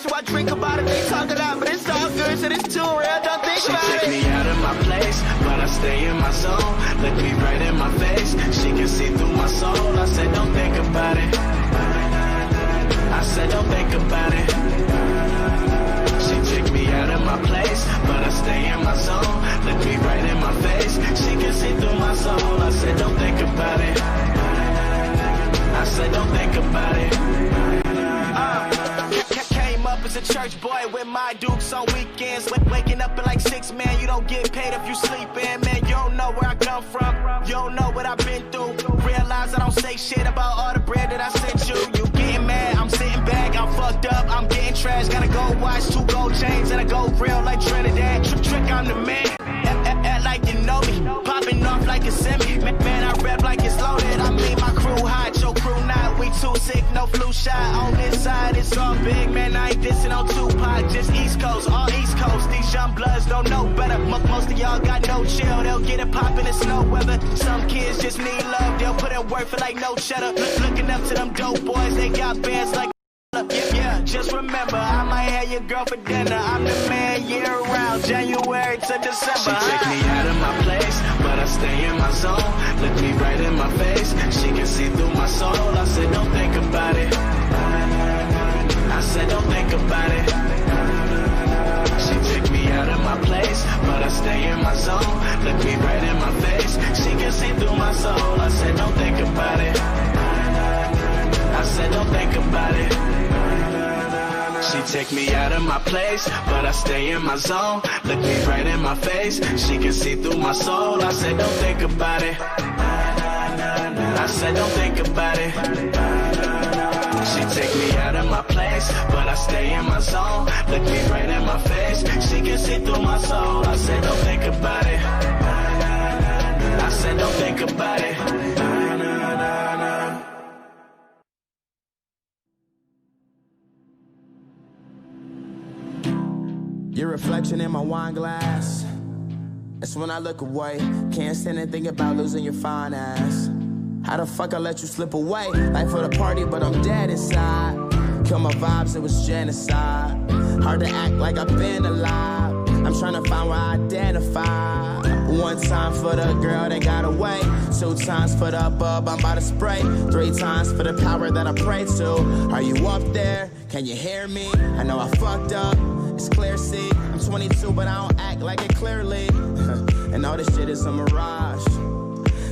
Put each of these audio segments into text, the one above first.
so I drink about it. They talk a lot, but it's all good, so it's too real. Don't think about it. She took me out of my place, but I stay in my zone. Look me right in my face, she can see through my soul. I said, don't think about it. I said, don't think about it. She took me out of my place, but I stay in my zone. Look me right in my face, she can see through my soul. I said, don't think about it. I said, don't think about it. Came up as a church boy with my dukes on weekends. Waking up at like 6, man, you don't get paid if you sleepin'. Man, you don't know where I come from, you don't know what I've been through. Realize I don't say shit about all the bread that I sent you. You getting mad, I'm sitting back, I'm fucked up, I'm getting trash. Gotta go watch 2 gold chains and I go real like Trinidad. Trick, I'm the man, act like you know me. Popping off like a semi, man, I rap like it's loaded. I mean my crew hot, your crew not. We too sick, no flu shot. On this side, it's all big, man, I ain't dissing on Tupac. Just East Coast, all East Coast. These young bloods don't know better. Most of y'all got no chill, they'll get it poppin' in snow weather. Some kids just need love, they'll put in work for like no cheddar. Looking up to them dope boys, they got bands like yeah, just remember, I might have your girl for dinner. I'm the man year round, January to December. She take me out of my place, but I stay in my zone. Look me right in my face, she can see through my soul. I said, don't think about it. I said, don't think about it. She took me out of my place, but I stay in my zone. Look me right in my face, she can see through my soul. I said, don't think about it. I said, don't think about it. She take me out of my place, but I stay in my zone. Look me right in my face, she can see through my soul. I said, don't think about it. I said, don't think about it. She take me out of my place, but I stay in my zone. Look me right in my face, she can see through my soul. I said, don't think about it. I said, don't think about it. Your reflection in my wine glass. That's when I look away. Can't stand and think about losing your fine ass. How the fuck I let you slip away? Life for the party, but I'm dead inside. Kill my vibes, it was genocide. Hard to act like I've been alive. I'm trying to find where I identify. 1 time for the girl that got away. 2 times for the bub I'm about to spray. 3 times for the power that I pray to. Are you up there? Can you hear me? I know I fucked up. It's clear, see, I'm 22, but I don't act like it clearly. And all this shit is a mirage.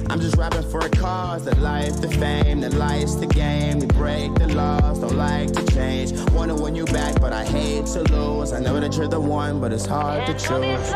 I'm just rapping for a cause. The life, the fame, the life's the game. We break the laws, don't like to change. Wanna win you back, but I hate to lose. I know that you're the one, but it's hard to choose.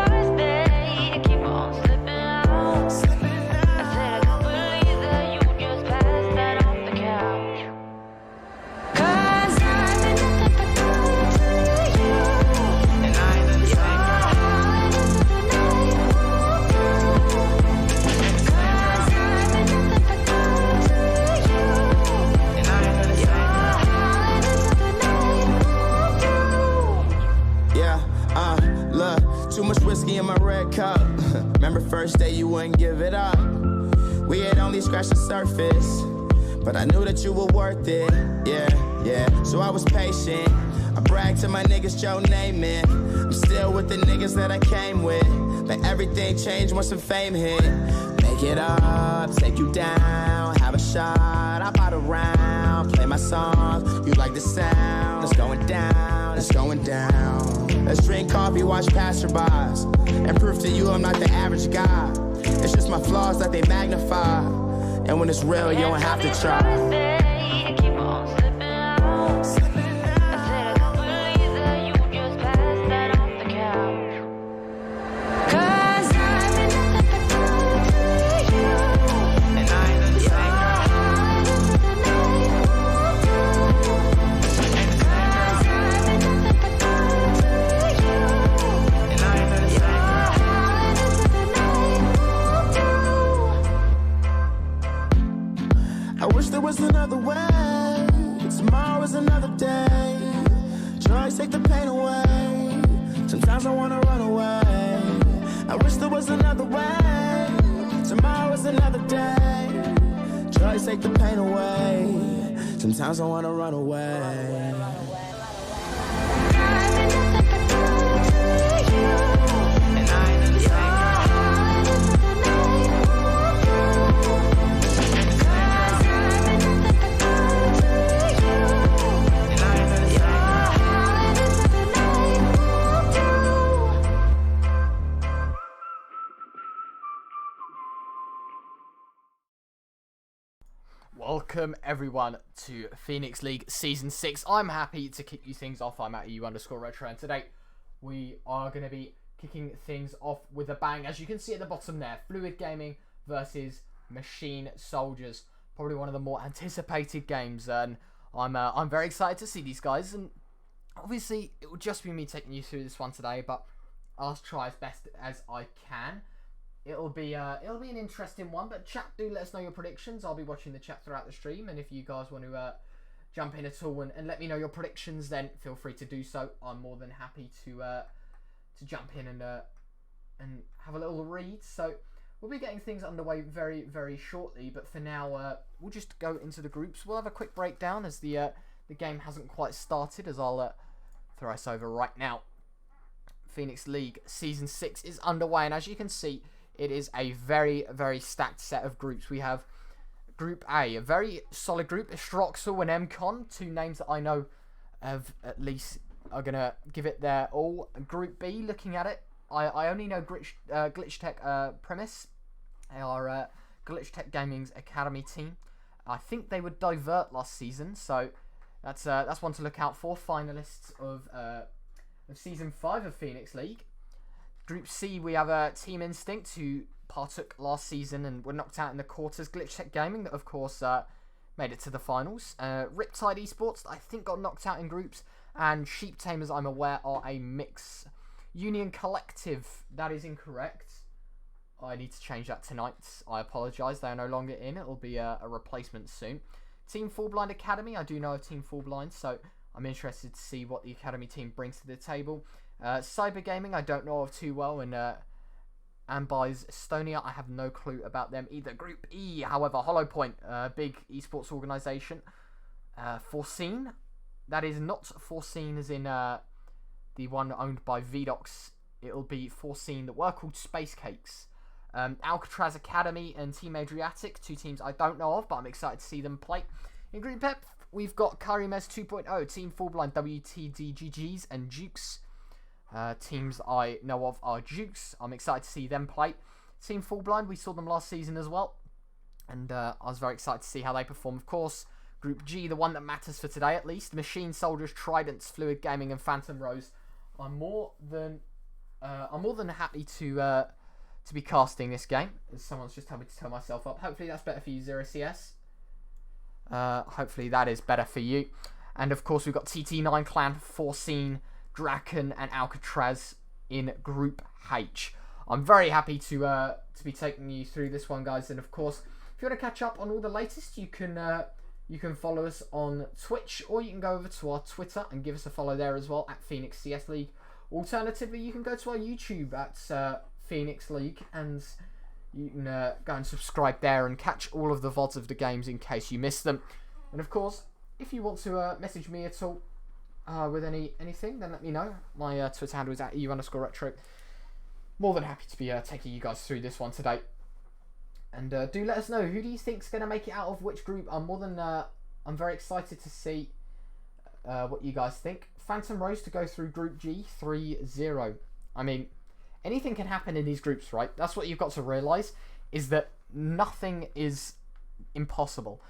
Too much whiskey in my red cup. Remember first day you wouldn't give it up. We had only scratched the surface, but I knew that you were worth it. Yeah, so I was patient. I bragged to my niggas, Joe Namath. I'm still with the niggas that I came with. But everything changed once the fame hit. Make it up, take you down, have a shot, I bought a round, play my songs, you like the sound. It's going down, it's going down. Let's drink coffee, watch passerbys, and prove to you I'm not the average guy. It's just my flaws that they magnify, and when it's real, you don't have to try. Was another way. Tomorrow is another day. Joys take the pain away. Sometimes I wanna run away. I wish there was another way. Tomorrow is another day. Joys take the pain away. Sometimes I wanna run away. Welcome everyone to Phoenix League Season 6. I'm happy to kick you things off. I'm at @u_retro, and today we are going to be kicking things off with a bang. As you can see at the bottom there, FluidGaming versus MachineSoldiers. Probably one of the more anticipated games, and I'm very excited to see these guys. And obviously, it will just be me taking you through this one today, but I'll try as best as I can. It'll be an interesting one, but chat, do let us know your predictions. I'll be watching the chat throughout the stream, and if you guys want to jump in at all and let me know your predictions, then feel free to do so. I'm more than happy to jump in and have a little read. So we'll be getting things underway very, very shortly, but for now, we'll just go into the groups. We'll have a quick breakdown as the game hasn't quite started, as I'll throw us over right now. Phoenix League Season 6 is underway, and as you can see, it is a very, very stacked set of groups. We have Group A, a very solid group. Stroxel and MCon, two names that I know of at least are going to give it their all. Group B, looking at it, I only know Glitch Tech Premise. They are Glitch Tech Gaming's academy team. I think they would divert last season, so that's one to look out for. Finalists of Season 5 of Phoenix League. Group C, we have Team Instinct, who partook last season and were knocked out in the quarters. Glitch Tech Gaming, that of course made it to the finals. Riptide Esports, I think got knocked out in groups. And Sheep Tamers, I'm aware, are a mix. Union Collective, that is incorrect. I need to change that tonight. I apologise, they are no longer in. It will be a replacement soon. Team Full Blind Academy, I do know of Team Full Blind, so I'm interested to see what the academy team brings to the table. Cyber Gaming, I don't know of too well, and Ambi's Estonia, I have no clue about them either. Group E, however, Hollow Point, big esports organisation. Foreseen, that is not Foreseen as in the one owned by Vidox. It'll be Foreseen, that were called Space Cakes. Alcatraz Academy and Team Adriatic, two teams I don't know of, but I'm excited to see them play. In Group F, we've got Karimez 2.0, Team Full Blind, WTDGGs, and Dukes. Teams I know of are Dukes. I'm excited to see them play. Team Full Blind, we saw them last season as well, and I was very excited to see how they perform. Of course, Group G, the one that matters for today at least, MachineSoldiers, Tridents, FluidGaming, and Phantom Rose. I'm more than happy to be casting this game. As someone's just told me to turn myself up. Hopefully that's better for you, 0CS. Hopefully that is better for you. And of course we've got TT9 Clan, Foreseen, Draken, and Alcatraz in Group H. I'm very happy to be taking you through this one, guys. And of course, if you want to catch up on all the latest, you can follow us on Twitch, or you can go over to our Twitter and give us a follow there as well at Phoenix CS League. Alternatively, you can go to our YouTube at Phoenix League, and you can go and subscribe there and catch all of the VODs of the games in case you missed them. And of course, if you want to message me at all with anything, then let me know. My Twitter handle is at @u_retro. More than happy to be taking you guys through this one today. And do let us know, who do you think's going to make it out of which group? I'm very excited to see what you guys think. Phantom Rose to go through Group G 3-0. I mean, anything can happen in these groups, right? That's what you've got to realise, is that nothing is impossible.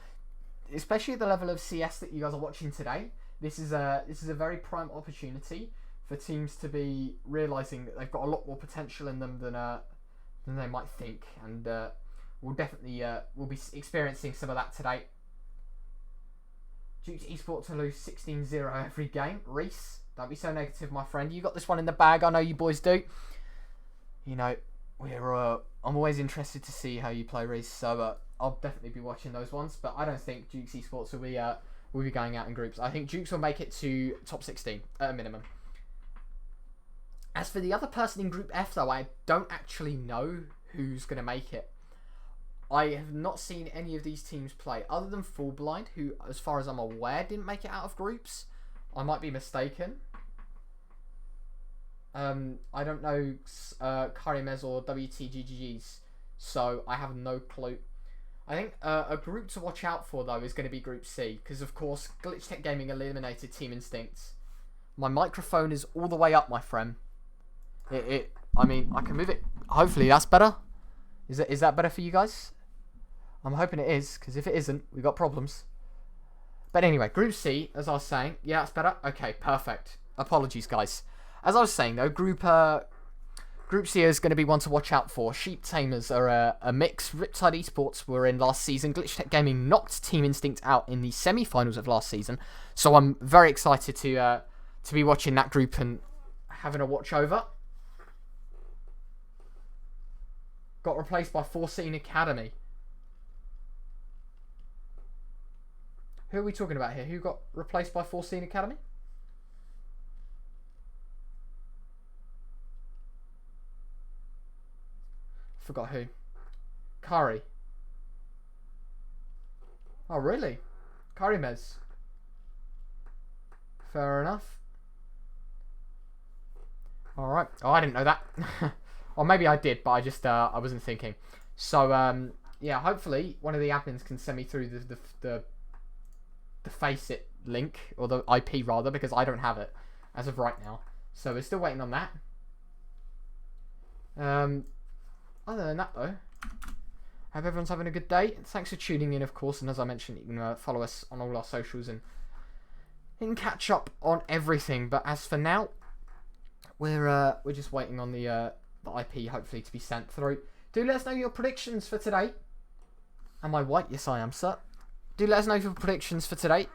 Especially at the level of CS that you guys are watching today. This is a very prime opportunity for teams to be realising that they've got a lot more potential in them than they might think, and we'll be experiencing some of that today. Dukes Esports to lose 16-0 every game. Reese, don't be so negative, my friend. You got this one in the bag. I know you boys do. You know, I'm always interested to see how you play, Reese. So I'll definitely be watching those ones. But I don't think Dukes Esports will be going out in groups. I think Dukes will make it to top 16 at a minimum. As for the other person in Group F, though, I don't actually know who's going to make it. I have not seen any of these teams play, other than Full Blind, who, as far as I'm aware, didn't make it out of groups. I might be mistaken. I don't know Karimez or WTGGs, so I have no clue. I think a group to watch out for, though, is going to be Group C, because, of course, Glitch Tech Gaming eliminated Team Instinct. My microphone is all the way up, my friend. I mean, I can move it. Hopefully, that's better. Is that better for you guys? I'm hoping it is, because if it isn't, we've got problems. But anyway, Group C, as I was saying. Yeah, that's better. Okay, perfect. Apologies, guys. As I was saying, though, Group C is going to be one to watch out for. Sheep Tamers are a mix. Riptide Esports were in last season. Glitch Tech Gaming knocked Team Instinct out in the semi-finals of last season. So I'm very excited to be watching that group and having a watch over. Got replaced by Foreseen Academy. Who are we talking about here? Who got replaced by Foreseen Academy? Forgot who. Curry. Oh, really? Curry Mez. Fair enough. Alright. Oh, I didn't know that. Or maybe I did, but I just, I wasn't thinking. So, yeah, hopefully one of the admins can send me through the Faceit link, or the IP rather, because I don't have it as of right now. So we're still waiting on that. Other than that, though, hope everyone's having a good day. Thanks for tuning in, of course. And as I mentioned, you can follow us on all our socials and catch up on everything. But as for now, we're just waiting on the IP hopefully to be sent through. Do let us know your predictions for today. Am I white? Yes, I am, sir. Do let us know your predictions for today.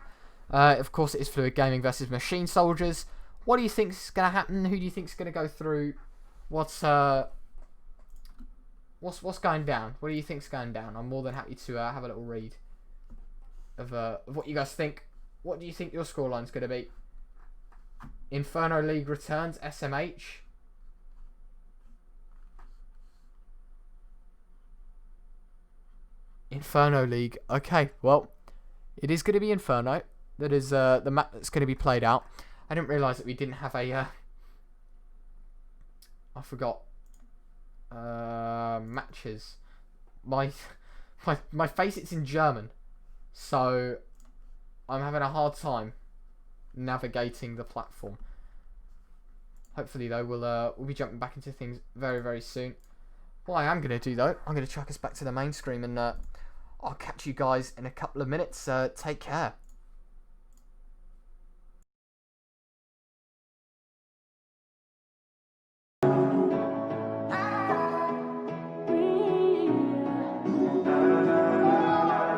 Of course, it is FluidGaming versus MachineSoldiers. What do you think is going to happen? Who do you think is going to go through? What's going down? What do you think is going down? I'm more than happy to have a little read of what you guys think. What do you think your scoreline is going to be? Inferno League returns. SMH. Inferno League. Okay, well, it is going to be Inferno. That is the map that's going to be played out. I didn't realise that we didn't have a... I forgot. Matches. My Faceit's in German. So, I'm having a hard time navigating the platform. Hopefully, though, we'll be jumping back into things very, very soon. What I am going to do, though, I'm going to track us back to the main screen and I'll catch you guys in a couple of minutes. Take care.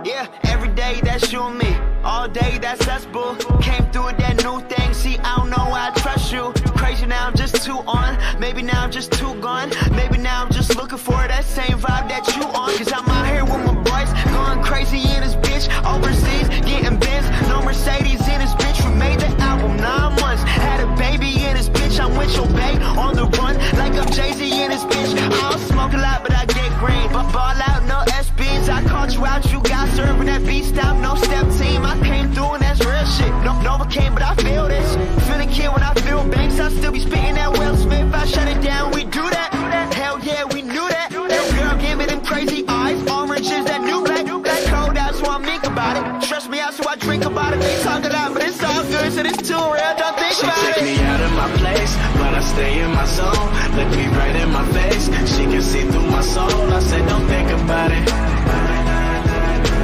Yeah, every day that's you and me. All day that's us, boo. Came through with that new thing. See, I don't know why I trust you. Crazy now, I'm just too on. Maybe now I'm just too gone. Maybe now I'm just looking for that same vibe that you on. Cause I'm out here with my boys, going crazy in this bitch. Overseas, getting Benz, no Mercedes in this bitch. We made the album 9 months. Had a baby in this bitch. I'm with your babe on the run, like I'm Jay-Z in this bitch. I don't smoke a lot, but I get green. But ball out, no SBs. I caught you out, you got serving that beat stop, no step team. I came through and that's real shit. No, Nova came, but I feel this. Feeling kid when I feel banks. I still be spitting that Will Smith. I shut it down, we do that. Hell yeah, we knew that. That girl gave me them crazy eyes. Orange is that new black. That cold out, so I think about it. Trust me out, so I drink about it. They talk a lot, but it's all good, so it's too real. Don't think about it. She took me out of my place, but I stay in my zone. Look me right in my face. She can see through my soul. I said, don't think about it.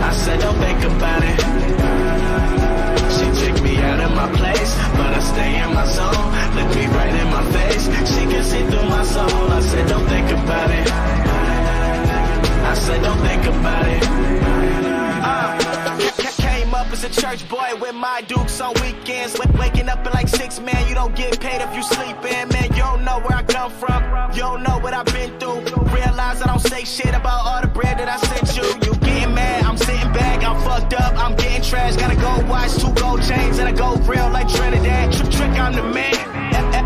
I said, don't think about it. She took me out of my place, but I stay in my zone. Look me right in my face. She can see through my soul. I said, don't think about it. I said, don't think about it. Came up as a church boy with my dukes on weekends. Waking up at like 6, man, you don't get paid if you sleep in. Man, you don't know where I come from. You don't know what I've been through. Realize I don't say shit about all the bread that I sent you. You getting mad, I'm sitting back, I'm fucked up, I'm getting trash. Gotta go watch 2 gold chains and I go real like Trinidad. Trick, I'm the man.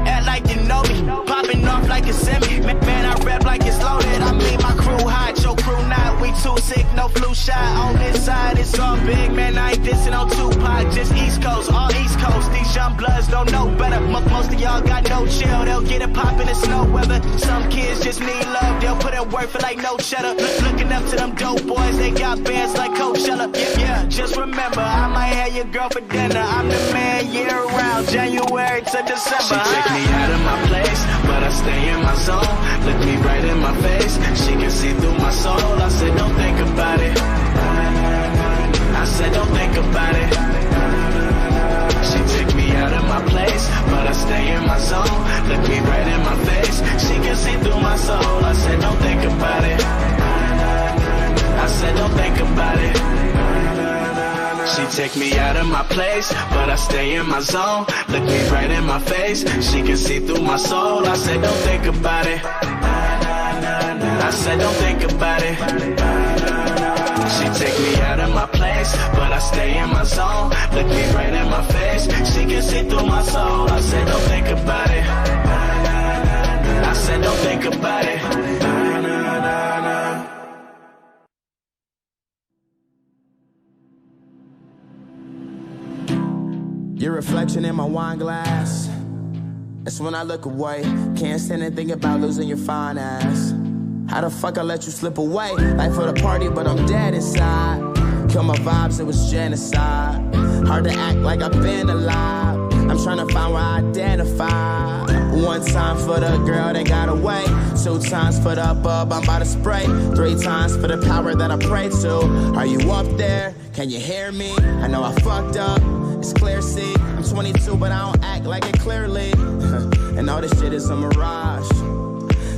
Act like you know me. Popping off like a semi. Man, I rap like it's loaded. I mean, my crew hot, your crew not. We too sick, no flu shot. On this side, it's all big. Man, I ain't dissing on Tupac. Just East Coast, all East Coast. These young bloods don't know better. Most of y'all got no chill. They'll get it poppin' in snow weather. Some kids just need love. They'll put in work for like no cheddar. Looking up to them dope boys. They got bands like Coachella. Yeah, just remember, I might have your girl for dinner. I'm the man year round, January to December. She took me out of my place, but I stay in my zone. Look me right in my face. She can see through my soul. I said, don't think about it. said don't think about it. She take me out of my place, but I stay in my zone. Look me right in my face, she can see through my soul. I said don't think about it. I said don't think about it. She take me out of my place, but I stay in my zone. Look me right in my face, she can see through my soul. I said don't think about it. I said don't think about it. She take me out of my place, but I stay in my zone. Look me right in my face, she can see through my soul. I said don't think about it. I said don't think about it. Your reflection in my wine glass. That's when I look away. Can't stand and think about losing your fine ass. How the fuck I let you slip away? Life for the party, but I'm dead inside. Kill my vibes, it was genocide. Hard to act like I've been alive. I'm trying to find where I identify. One time for the girl that got away. 2 times for the bub I'm about to spray. 3 times for the power that I pray to. Are you up there? Can you hear me? I know I fucked up. It's clear, see. I'm 22, but I don't act like it clearly. And all this shit is a mirage.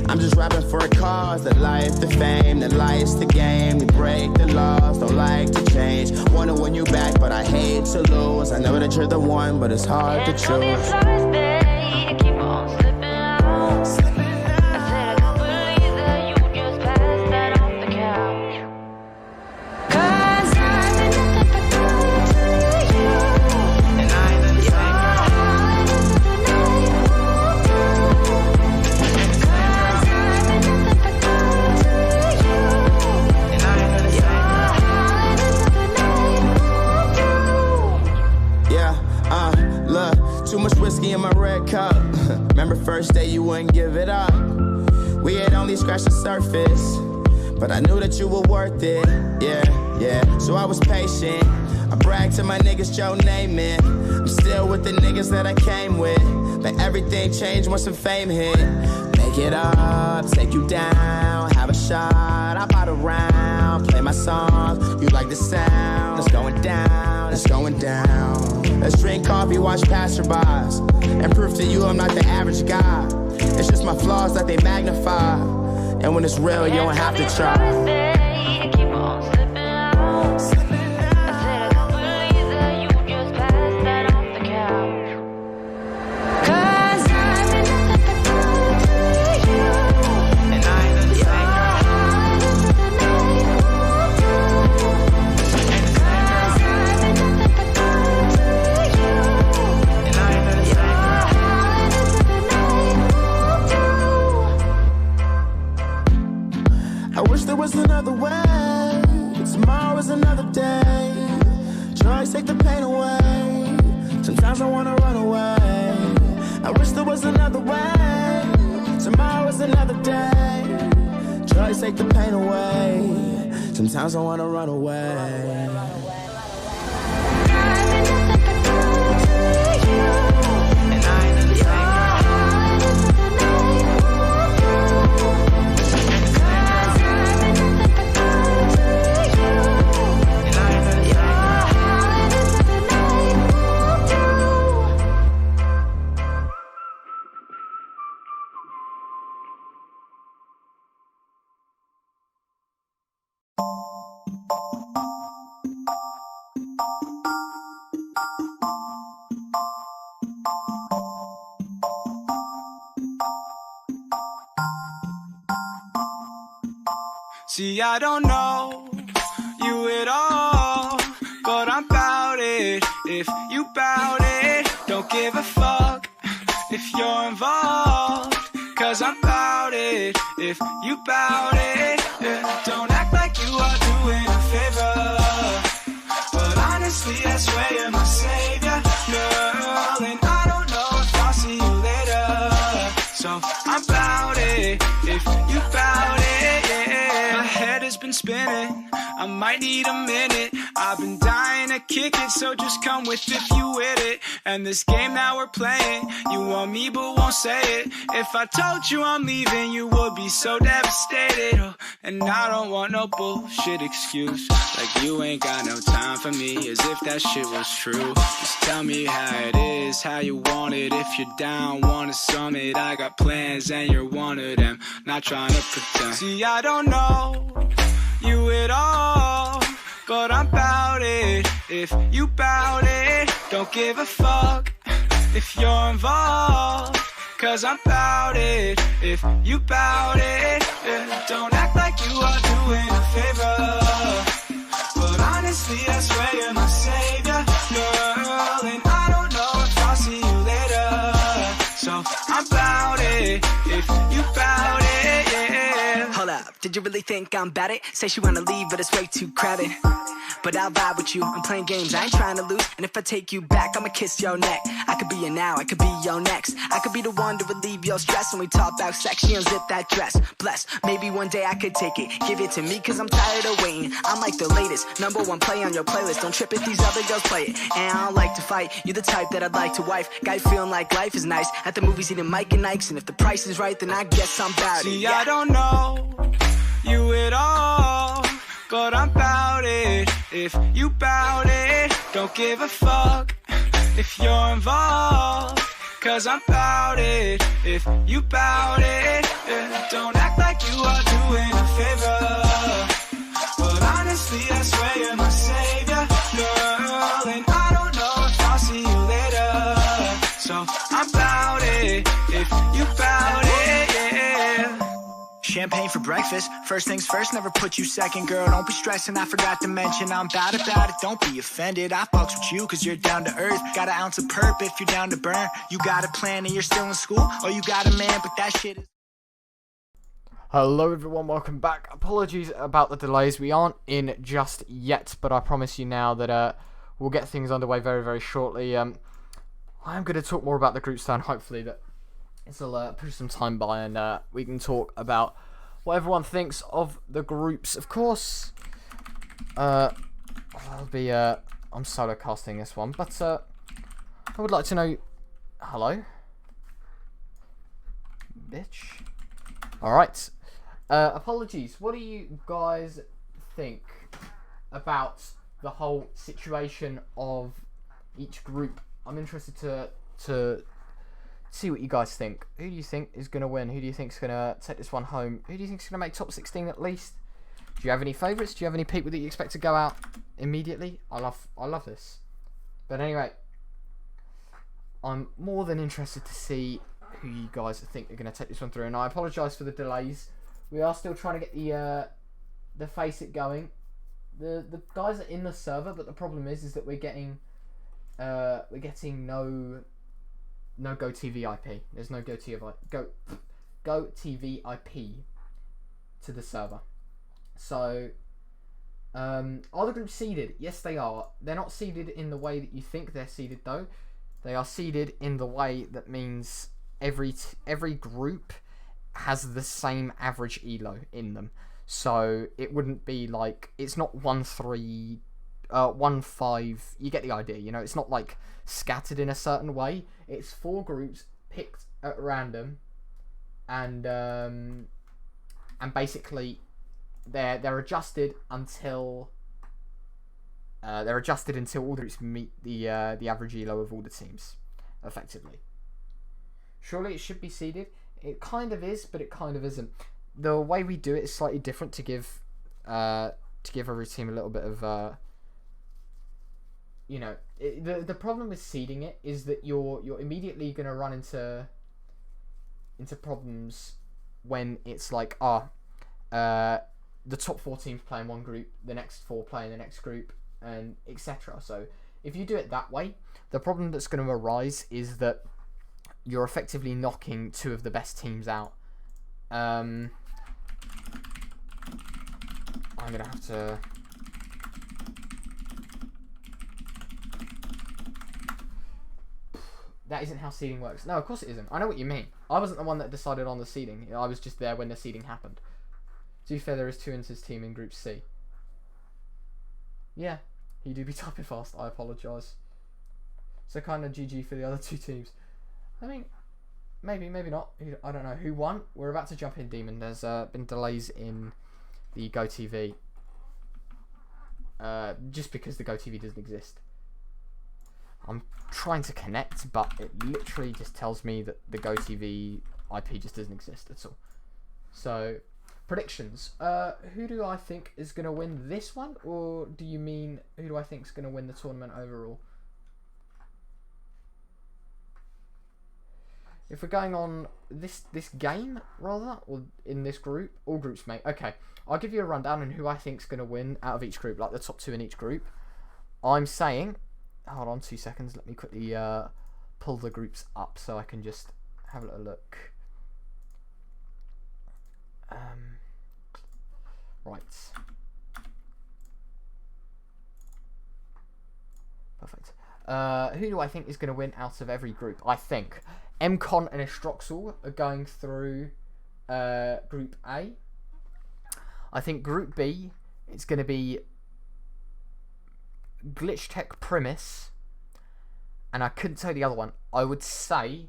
I'm just rapping for a cause. The life, the fame, the lights, the game. We break the laws, don't like to change. Wanna win you back, but I hate to lose. I know that you're the one, but it's hard to choose. In my red cup. Remember first day you wouldn't give it up. We had only scratched the surface, but I knew that you were worth it. Yeah. So I was patient. I bragged to my niggas, Joe Namath. I'm still with the niggas that I came with. But everything changed once the fame hit. Make it up, take you down, have a shot, I bought a round, play my songs, you like the sound. It's going down, it's going down. Let's drink coffee, watch passerbys, and prove to you I'm not the average guy. It's just my flaws that they magnify, and when it's real, you don't have to try. Another way, tomorrow is another day. Drugs take the pain away. Sometimes I wanna run away. I wish there was another way. Tomorrow is another day. Drugs take the pain away. Sometimes I wanna run away. See, I don't know you at all, but I'm bout it. If you bout it, don't give a fuck if you're involved, cause I'm bout it. If you bout it, yeah. Don't act like you are doing a favor, but honestly, I swear you're my savior, girl. And I don't know if I'll see you later, so I'm bout it. If you bout it, yeah. My head has been spinning, I might need a minute. I've been dying to wanna kick it, so just come with if you with it. And this game that we're playing, you want me but won't say it. If I told you I'm leaving, you would be so devastated. Oh, and I don't want no bullshit excuse, like you ain't got no time for me, as if that shit was true. Just tell me how it is, how you want it. If you're down, want a summit, I got plans and you're one of them. Not trying to pretend. See, I don't know you at all, but I'm bout it. If you bout it, don't give a fuck if you're involved, cause I'm bout it. If you bout it, yeah. Don't act like you are doing a favor, but honestly I swear you're my savior, girl. And I don't know if I'll see you later, so I'm bout it. If you bout it, yeah. Hold up, did you really think I'm bad it? Say she wanna leave, but it's way too crowded. But I'll vibe with you, I'm playing games, I ain't trying to lose. And if I take you back, I'ma kiss your neck. I could be your now, I could be your next. I could be the one to relieve your stress. When we talk about sex, she unzip that dress. Bless, maybe one day I could take it. Give it to me, cause I'm tired of waiting. I'm like the latest, #1 play on your playlist. Don't trip if these other girls play it. And I don't like to fight, you're the type that I'd like to wife. Guy feeling like life is nice, at the movies eating Mike and Ike's. And if the price is right, then I guess I'm bout it. See, I don't know you at all, but I'm bout it. If you bout it, don't give a fuck if you're involved, cause I'm bout it. If you bout it, yeah. Don't act like you are doing a favor, but honestly I swear you're my savior, girl. And I don't know if I'll see you later, so I'm bout it. If you bout it, yeah. Champagne for breakfast, first things first, never put you second. Girl, don't be stressing, I forgot to mention I'm bout it, don't be offended. I fucks with you cause you're down to earth. Got an ounce of perp if you're down to burn. You got a plan and you're still in school, or you got a man, but that shit is... Hello everyone, welcome back. Apologies about the delays, we aren't in just yet, but I promise you now that we'll get things underway very, very shortly. I'm going to talk more about the group stage, hopefully that it'll push some time by and we can talk about what everyone thinks of the groups. Of course, I'm solo casting this one, but I would like to know... Hello? Bitch. Alright. Apologies. What do you guys think about the whole situation of each group? I'm interested to see what you guys think. Who do you think is going to win? Who do you think is going to take this one home? Who do you think is going to make top 16 at least? Do you have any favourites? Do you have any people that you expect to go out immediately? I love this. But anyway, I'm more than interested to see who you guys think are going to take this one through. And I apologise for the delays. We are still trying to get the face it going. The guys are in the server, but the problem is that we're getting no GoTV IP. There's no GoTV IP to the server. So, are the groups seeded? Yes, they are. They're not seeded in the way that you think they're seeded, though. They are seeded in the way that means every group has the same average elo in them. So it wouldn't be like, it's not 1-3, 1-5. You get the idea, you know. It's not like scattered in a certain way. It's 4 groups picked at random, and basically they're adjusted until all the groups meet the average elo of all the teams, effectively. Surely it should be seeded. It kind of is, but it kind of isn't. The way we do it is slightly different to give every team a little bit of you know, the problem with seeding it is that you're immediately going to run into problems when it's like the top 4 teams play in one group, the next 4 play in the next group, and etc. So if you do it that way, the problem that's going to arise is that you're effectively knocking 2 of the best teams out. I'm going to have to... That isn't how seeding works. No, of course it isn't. I know what you mean. I wasn't the one that decided on the seeding. I was just there when the seeding happened. To be fair, there is 2 in his team in Group C. Yeah. He do be typing fast. I apologise. So kind of GG for the other two teams. I mean, maybe not. I don't know who won. We're about to jump in, Demon. There's been delays in the GoTV. Just because the GoTV doesn't exist. I'm trying to connect, but it literally just tells me that the GoTV IP just doesn't exist at all. So, predictions. Who do I think is going to win this one? Or do you mean who do I think is going to win the tournament overall? If we're going on this game, rather, or in this group, all groups, mate. Okay, I'll give you a rundown on who I think is going to win out of each group, like the top two in each group. I'm saying, hold on 2 seconds, let me quickly pull the groups up so I can just have a little look. Right. Perfect. Who do I think is going to win out of every group? I think MCon and Estroxel are going through Group A. I think Group B, it's going to be Glitch Tech Primus, and I couldn't tell the other one. I would say,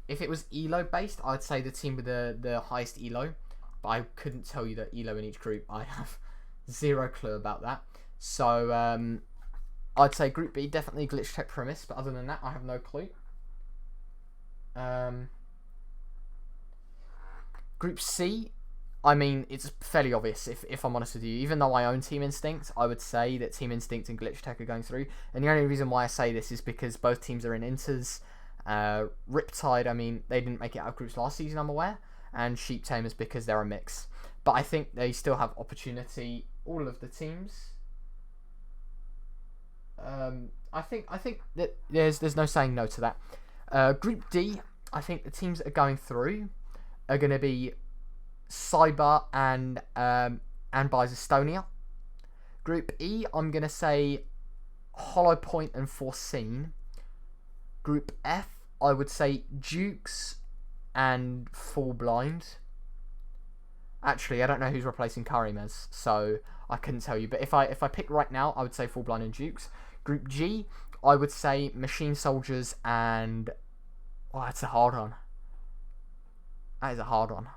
if it was ELO based, I'd say the team with the highest ELO, but I couldn't tell you the ELO in each group. I have zero clue about that. So I'd say Group B, definitely Glitch Tech Primus, but other than that, I have no clue. Group C, I mean, it's fairly obvious, if I'm honest with you. Even though I own Team Instinct, I would say that Team Instinct and Glitch Tech are going through. And the only reason why I say this is because both teams are in Inters. Riptide, I mean, they didn't make it out of groups last season, I'm aware. And Sheep Tamers because they're a mix. But I think they still have opportunity, all of the teams. I think that there's no saying no to that. Group D, I think the teams that are going through are going to be Cyber and Byes Estonia. Group E, I'm going to say Hollow Point and Foreseen. Group F, I would say Dukes and Full Blind. Actually, I don't know who's replacing Karimez, so I couldn't tell you. But if I pick right now, I would say Full Blind and Dukes. Group G, I would say MachineSoldiers and... Oh, that's a hard one. That is a hard one.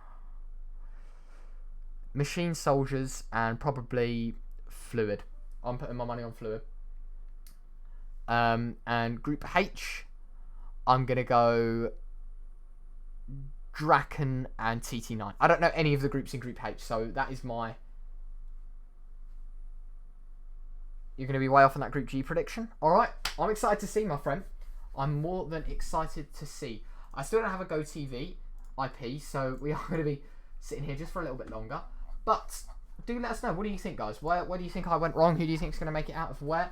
MachineSoldiers and probably Fluid. I'm putting my money on Fluid. And Group H, I'm going to go Draken and TT9. I don't know any of the groups in Group H, so that is my... You're going to be way off on that Group G prediction. Alright, I'm excited to see, my friend. I'm more than excited to see. I still don't have a GoTV IP, so we are going to be sitting here just for a little bit longer. But do let us know. What do you think, guys? Where do you think I went wrong? Who do you think is going to make it out of where?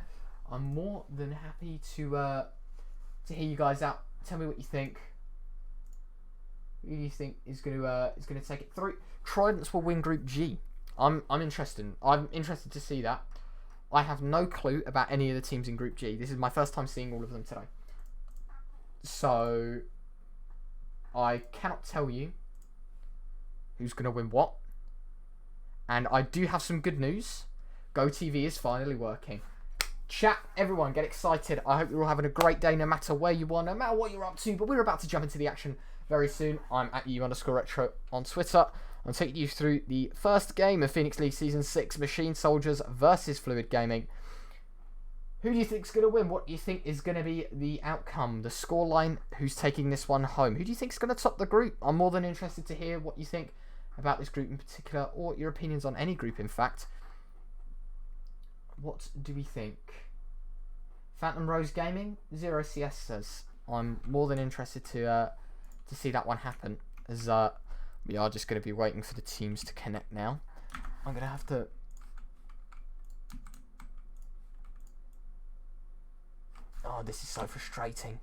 I'm more than happy to hear you guys out. Tell me what you think. Who do you think is going to take it through? Tridents will win Group G. I'm interested. I'm interested to see that. I have no clue about any of the teams in Group G. This is my first time seeing all of them today. So I cannot tell you who's going to win what. And I do have some good news. GoTV is finally working. Chat, everyone, get excited. I hope you're all having a great day no matter where you are, no matter what you're up to. But we're about to jump into the action very soon. I'm at @u_retro on Twitter. I'm taking you through the first game of Phoenix League Season 6, MachineSoldiers versus FluidGaming. Who do you think is going to win? What do you think is going to be the outcome? The scoreline? Who's taking this one home? Who do you think is going to top the group? I'm more than interested to hear what you think about this group in particular, or your opinions on any group, in fact. What do we think? Phantom Rose Gaming, 0CS says. I'm more than interested to see that one happen, as we are just going to be waiting for the teams to connect now. I'm going to have to... Oh, this is so frustrating.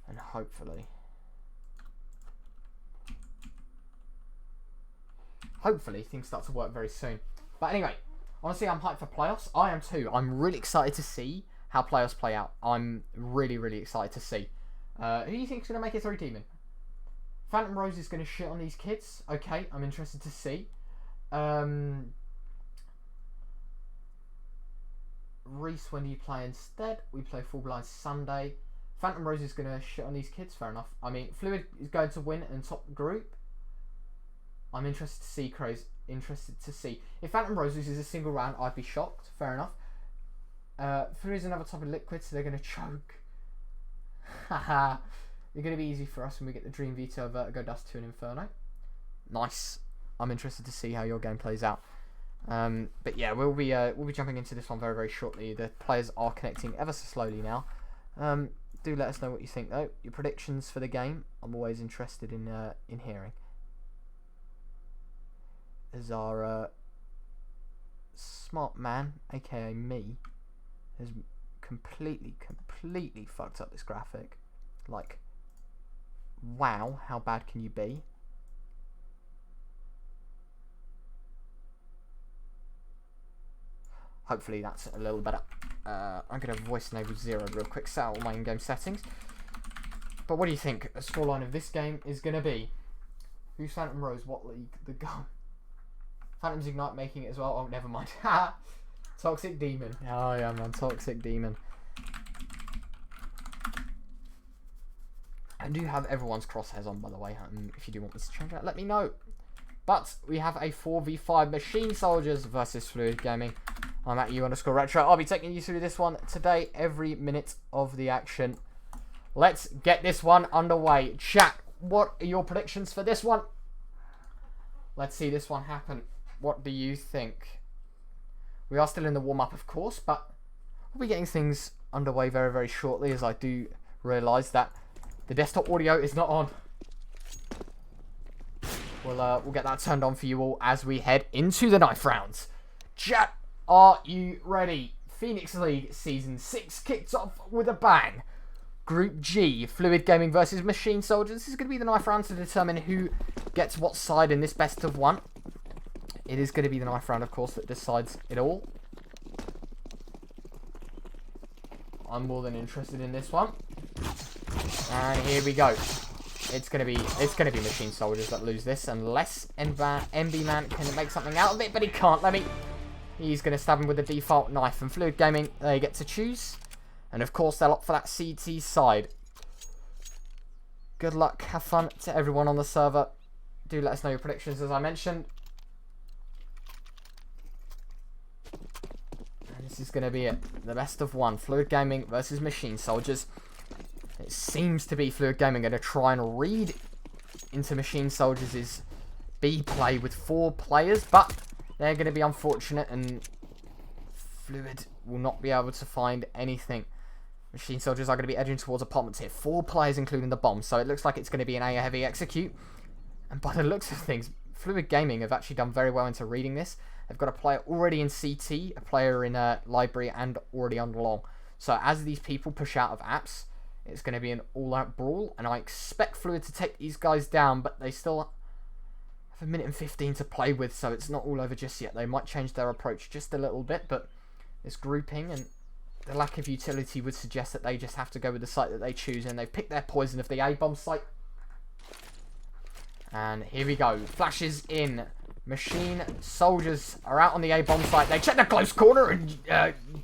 And hopefully things start to work very soon. But anyway, honestly, I'm hyped for playoffs. I am too. I'm really excited to see how playoffs play out. I'm really, really excited to see. Who do you think is going to make it through teaming? Phantom Rose is going to shit on these kids. Okay, I'm interested to see. Reese, when do you play instead? We play Full Blind Sunday. Phantom Rose is going to shit on these kids. Fair enough. I mean, Fluid is going to win and top group. I'm interested to see, Craze. Interested to see. If Phantom Rose loses a single round, I'd be shocked. Fair enough. Fluid is another top of Liquid, so they're going to choke. Haha. They're going to be easy for us when we get the Dream Veto, Vertigo, Dust 2 and Inferno. Nice. I'm interested to see how your game plays out. But yeah, we'll be jumping into this one very, very shortly. The players are connecting ever so slowly now. Do let us know what you think, though. Your predictions for the game, I'm always interested in hearing. As our smart man, aka me, has completely fucked up this graphic. Like, wow, how bad can you be? Hopefully that's a little better. I'm going to voice enable 0 real quick, set out all my in-game settings. But what do you think a scoreline of this game is going to be? Who's Phantom Rose? What league? The goal. Phantom's Ignite making it as well. Oh, never mind. Toxic Demon. Oh yeah, man. Toxic Demon. I do have everyone's crosshairs on, by the way. If you do want me to change that, let me know. But we have a 4v5 Machine Soldiers versus Fluid Gaming. I'm at @U_retro. I'll be taking you through this one today, every minute of the action. Let's get this one underway. Chat, what are your predictions for this one? Let's see this one happen. What do you think? We are still in the warm-up, of course, but we'll be getting things underway very, very shortly, as I do realise that the desktop audio is not on. We'll get that turned on for you all as we head into the knife rounds. Chat, are you ready? Phoenix League Season 6 kicks off with a bang. Group G, Fluid Gaming versus Machine Soldiers. This is going to be the knife round to determine who gets what side in this best of one. It is going to be the knife round, of course, that decides it all. I'm more than interested in this one. And here we go. It's gonna be Machine Soldiers that lose this, unless MB Man can make something out of it, but he can't. He's gonna stab him with the default knife. And Fluid Gaming, they get to choose, and of course they'll opt for that CT side. Good luck, have fun to everyone on the server. Do let us know your predictions, as I mentioned. And this is gonna be it, the best of one. Fluid Gaming versus Machine Soldiers. It seems to be Fluid Gaming going to try and read into Machine Soldiers' B play with 4 players, but they're going to be unfortunate and Fluid will not be able to find anything. Machine Soldiers are going to be edging towards apartments here. 4 players including the bomb, so it looks like it's going to be an A heavy execute. And by the looks of things, Fluid Gaming have actually done very well into reading this. They've got a player already in CT, a player in library, and already on long. So as these people push out of apps, it's going to be an all-out brawl, and I expect Fluid to take these guys down, but they still have 1 minute and 15 to play with, so it's not all over just yet. They might change their approach just a little bit, but this grouping and the lack of utility would suggest that they just have to go with the site that they choose, and they've picked their poison of the A-bomb site. And here we go. Flashes in. Machine Soldiers are out on the A-bomb site. They check the close corner, and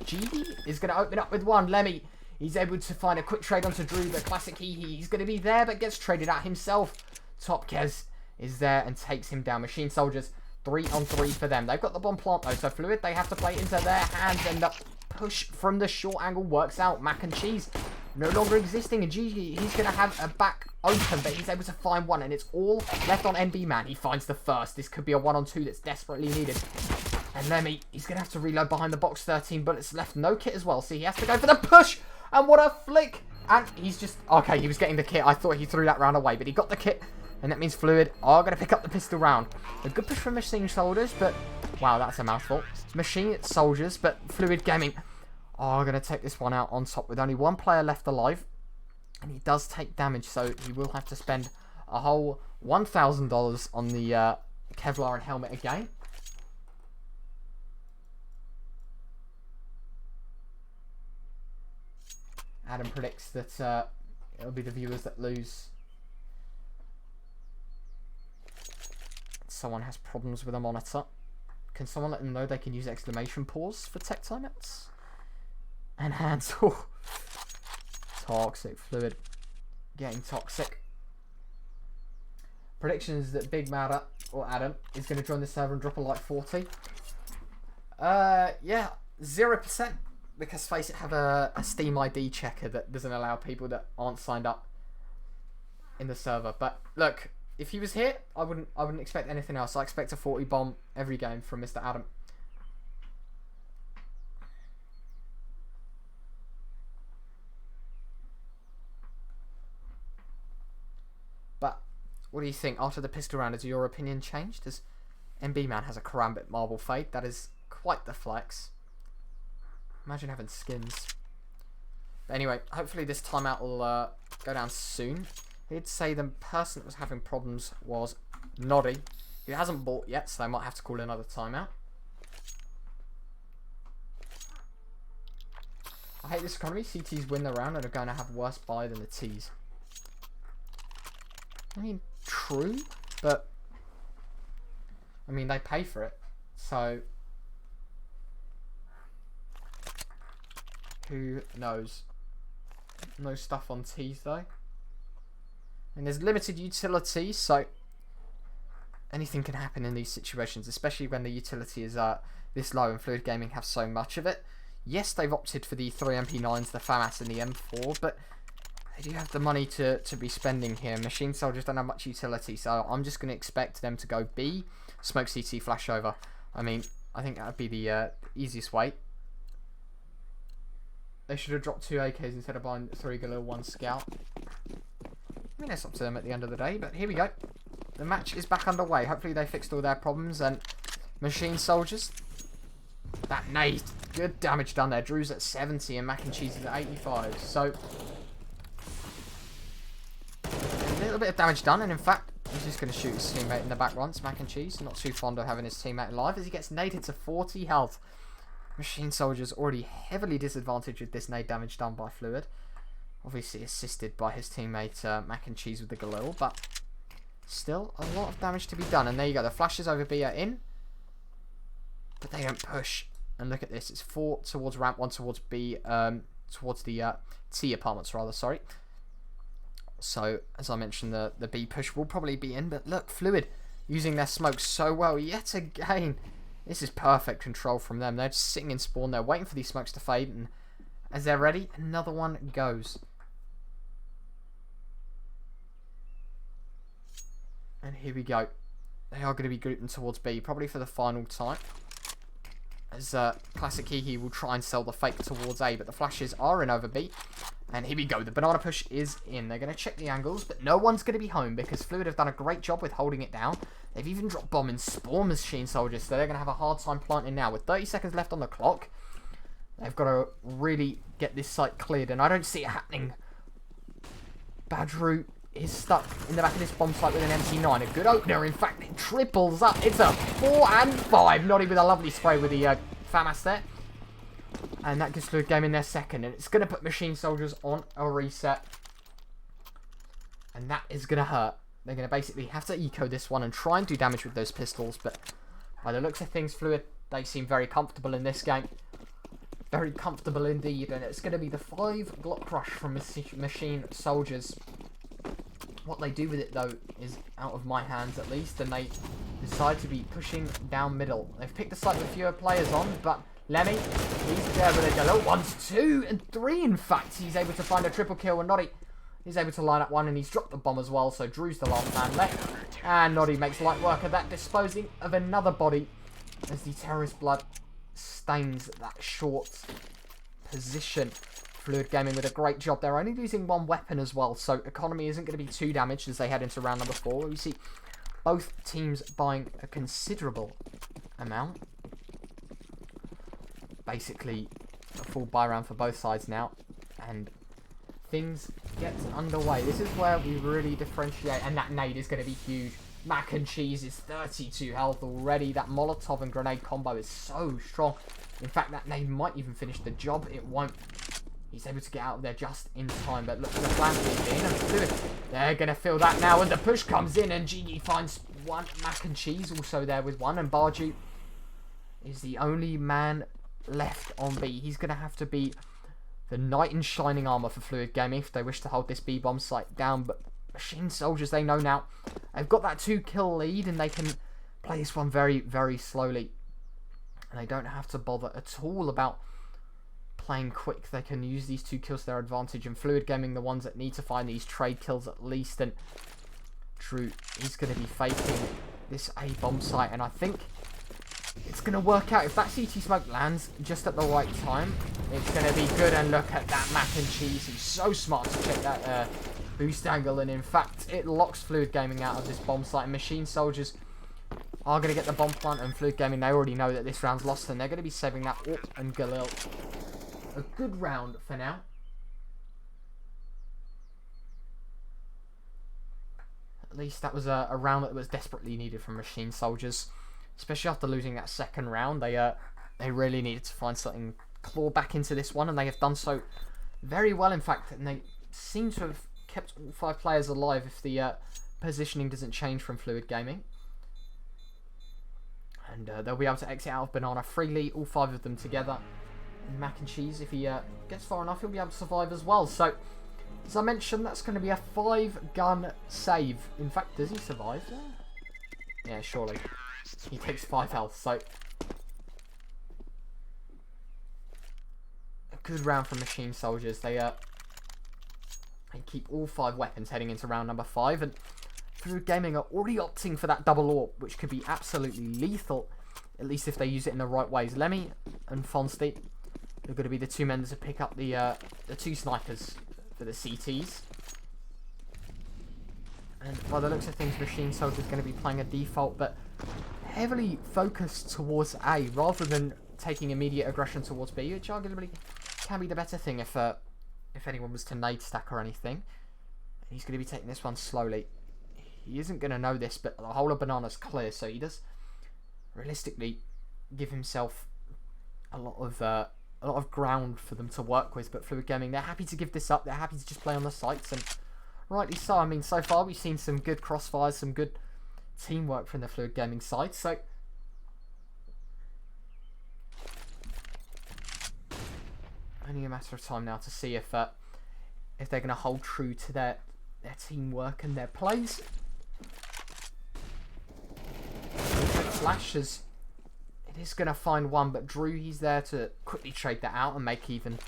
G is going to open up with one. Lemmy, he's able to find a quick trade onto Drew, the classic he's going to be there, but gets traded out himself. Top Kez is there and takes him down. Machine Soldiers, 3-on-3 for them. They've got the bomb plant though, so Fluid, they have to play into their hands, and the push from the short angle works out. Mac and Cheese no longer existing, and Gigi, he's going to have a back open, but he's able to find one, and it's all left on NB Man. He finds the first. This could be a 1-on-2 that's desperately needed. And Lemmy, he's going to have to reload behind the box. 13 bullets left, no kit as well, so he has to go for the push. And what a flick! And he's just... Okay, he was getting the kit. I thought he threw that round away, but he got the kit. And that means Fluid are going to pick up the pistol round. A good push from Machine Soldiers, but... Wow, that's a mouthful. Machine Soldiers, but Fluid Gaming are going to take this one out on top with only 1 player left alive. And he does take damage, so he will have to spend a whole $1,000 on the Kevlar and helmet again. Adam predicts that It'll be the viewers that lose. Someone has problems with a monitor. Can someone let them know they can use exclamation pause for tech timeouts? And hands. Toxic fluid. Getting toxic. Predictions that Big Matter or Adam is going to join the server and drop a like 40. Yeah, 0%. Because face it, have a Steam ID checker that doesn't allow people that aren't signed up in the server. But look, if he was here, I wouldn't expect anything else. I expect a 40 bomb every game from Mr. Adam. But what do you think after the pistol round? Has your opinion changed? As MB Man has a karambit marble fade, that is quite the flex. Imagine having skins. But anyway, hopefully this timeout will go down soon. He'd say the person that was having problems was Noddy, who hasn't bought yet, so they might have to call another timeout. I hate this economy. CTs win the round and are going to have worse buy than the Ts. I mean, true, but I mean, they pay for it, so who knows? No stuff on Ts though. And there's limited utility, so anything can happen in these situations, especially when the utility is this low and FluidGaming have so much of it. Yes, they've opted for the 3 MP9s, the FAMAS and the M4, but they do have the money to be spending here. MachineSoldiers don't have much utility, so I'm just going to expect them to go B, smoke CT, flash over. I mean, I think that would be the easiest way. They should have dropped 2 AKs instead of buying 3 Galil, 1 Scout. I mean, it's up to them at the end of the day, but here we go. The match is back underway. Hopefully they fixed all their problems, and MachineSoldiers, that nade, good damage done there. Drew's at 70 and Mac and Cheese is at 85, so a little bit of damage done, and in fact, he's just going to shoot his teammate in the back once. Mac and Cheese, not too fond of having his teammate alive as he gets naded to 40 health. MachineSoldiers already heavily disadvantaged with this nade damage done by Fluid. Obviously assisted by his teammate Mac and Cheese with the Galil, but still a lot of damage to be done. And there you go, the flashes over B are in, but they don't push. And look at this, it's 4 towards ramp, 1 towards B, towards the T apartments rather, sorry. So, as I mentioned, the B push will probably be in, but look, Fluid using their smoke so well yet again. This is perfect control from them. They're just sitting in spawn, they're waiting for these smokes to fade, and as they're ready, another one goes. And here we go. They are going to be grouping towards B, probably for the final time. As Classic Kiki will try and sell the fake towards A, but the flashes are in over B. And here we go, the banana push is in. They're going to check the angles, but no one's going to be home because Fluid have done a great job with holding it down. They've even dropped bomb in spawn MachineSoldiers, so they're going to have a hard time planting now. With 30 seconds left on the clock, they've got to really get this site cleared, and I don't see it happening. Badru is stuck in the back of this bomb site with an MP9. A good opener, in fact, it triples up. It's a 4 and 5. Noddy with a lovely spray with the FAMAS there. And that gives FluidGaming their second, and it's going to put MachineSoldiers on a reset. And that is going to hurt. They're going to basically have to eco this one and try and do damage with those pistols, but by the looks of things, Fluid, they seem very comfortable in this game. Very comfortable indeed, and it's going to be the 5 Glock rush from MachineSoldiers. What they do with it, though, is out of my hands at least, and they decide to be pushing down middle. They've picked a site with fewer players on, but Lemmy, he's there with a Galil. 1, 2, and 3, in fact. He's able to find a triple kill, and Noddy is able to line up one, and he's dropped the bomb as well, so Drew's the last man left. And Noddy makes light work of that, disposing of another body as the terrorist blood stains that short position. FluidGaming with a great job. They're only losing 1 weapon as well, so economy isn't going to be too damaged as they head into round number 4. We see both teams buying a considerable amount. Basically, a full buy round for both sides now, and things get underway. This is where we really differentiate, and that nade is going to be huge. Mac and Cheese is 32 health already. That Molotov and grenade combo is so strong. In fact, that nade might even finish the job. It won't. He's able to get out of there just in time, but look at the flank being in, and Fluid, they're going to feel that now, and the push comes in, and Genie finds one. Mac and Cheese also there with one, and Barju is the only man left on B. He's going to have to be the knight in shining armor for FluidGaming if they wish to hold this B-bomb site down, but MachineSoldiers, they know now. They've got that 2-kill lead, and they can play this one very, very slowly. And they don't have to bother at all about playing quick. They can use these 2 kills to their advantage, and FluidGaming the ones that need to find these trade kills at least. And Drew, he's going to be faking this A-bomb site, and I think it's going to work out. If that CT smoke lands just at the right time, it's going to be good. And look at that Mac and Cheese. He's so smart to check that boost angle, and in fact, it locks FluidGaming out of this bomb site. And MachineSoldiers are going to get the bomb plant, and FluidGaming, they already know that this round's lost, and they're going to be saving that up and Galil. A good round for now. At least that was a round that was desperately needed from MachineSoldiers, especially after losing that second round. They really needed to find something, claw back into this one, and they have done so very well, in fact, and they seem to have kept all 5 players alive if the positioning doesn't change from FluidGaming. And they'll be able to exit out of Banana freely, all 5 of them together. And Mac and Cheese, if he gets far enough, he'll be able to survive as well. So, as I mentioned, that's going to be a 5-gun save. In fact, does he survive there? Yeah, surely. He takes 5 health, so a good round from MachineSoldiers. They keep all 5 weapons heading into round number 5, and FluidGaming are already opting for that double AWP, which could be absolutely lethal, at least if they use it in the right ways. Lemmy and Fonsty are going to be the 2 men to pick up the 2 snipers for the CTs. And by the looks of things, MachineSoldiers is going to be playing a default, but heavily focused towards A, rather than taking immediate aggression towards B, which arguably can be the better thing if anyone was to nade stack or anything. He's going to be taking this one slowly. He isn't going to know this, but the whole of Banana's clear, so he does realistically give himself a lot of ground for them to work with. But FluidGaming, they're happy to give this up. They're happy to just play on the sites, and rightly so. I mean, so far we've seen some good crossfires, some good teamwork from the FluidGaming side. So only a matter of time now to see if they're going to hold true to their teamwork and their plays. Flashes, it is going to find one, but Drew, he's there to quickly trade that out and make even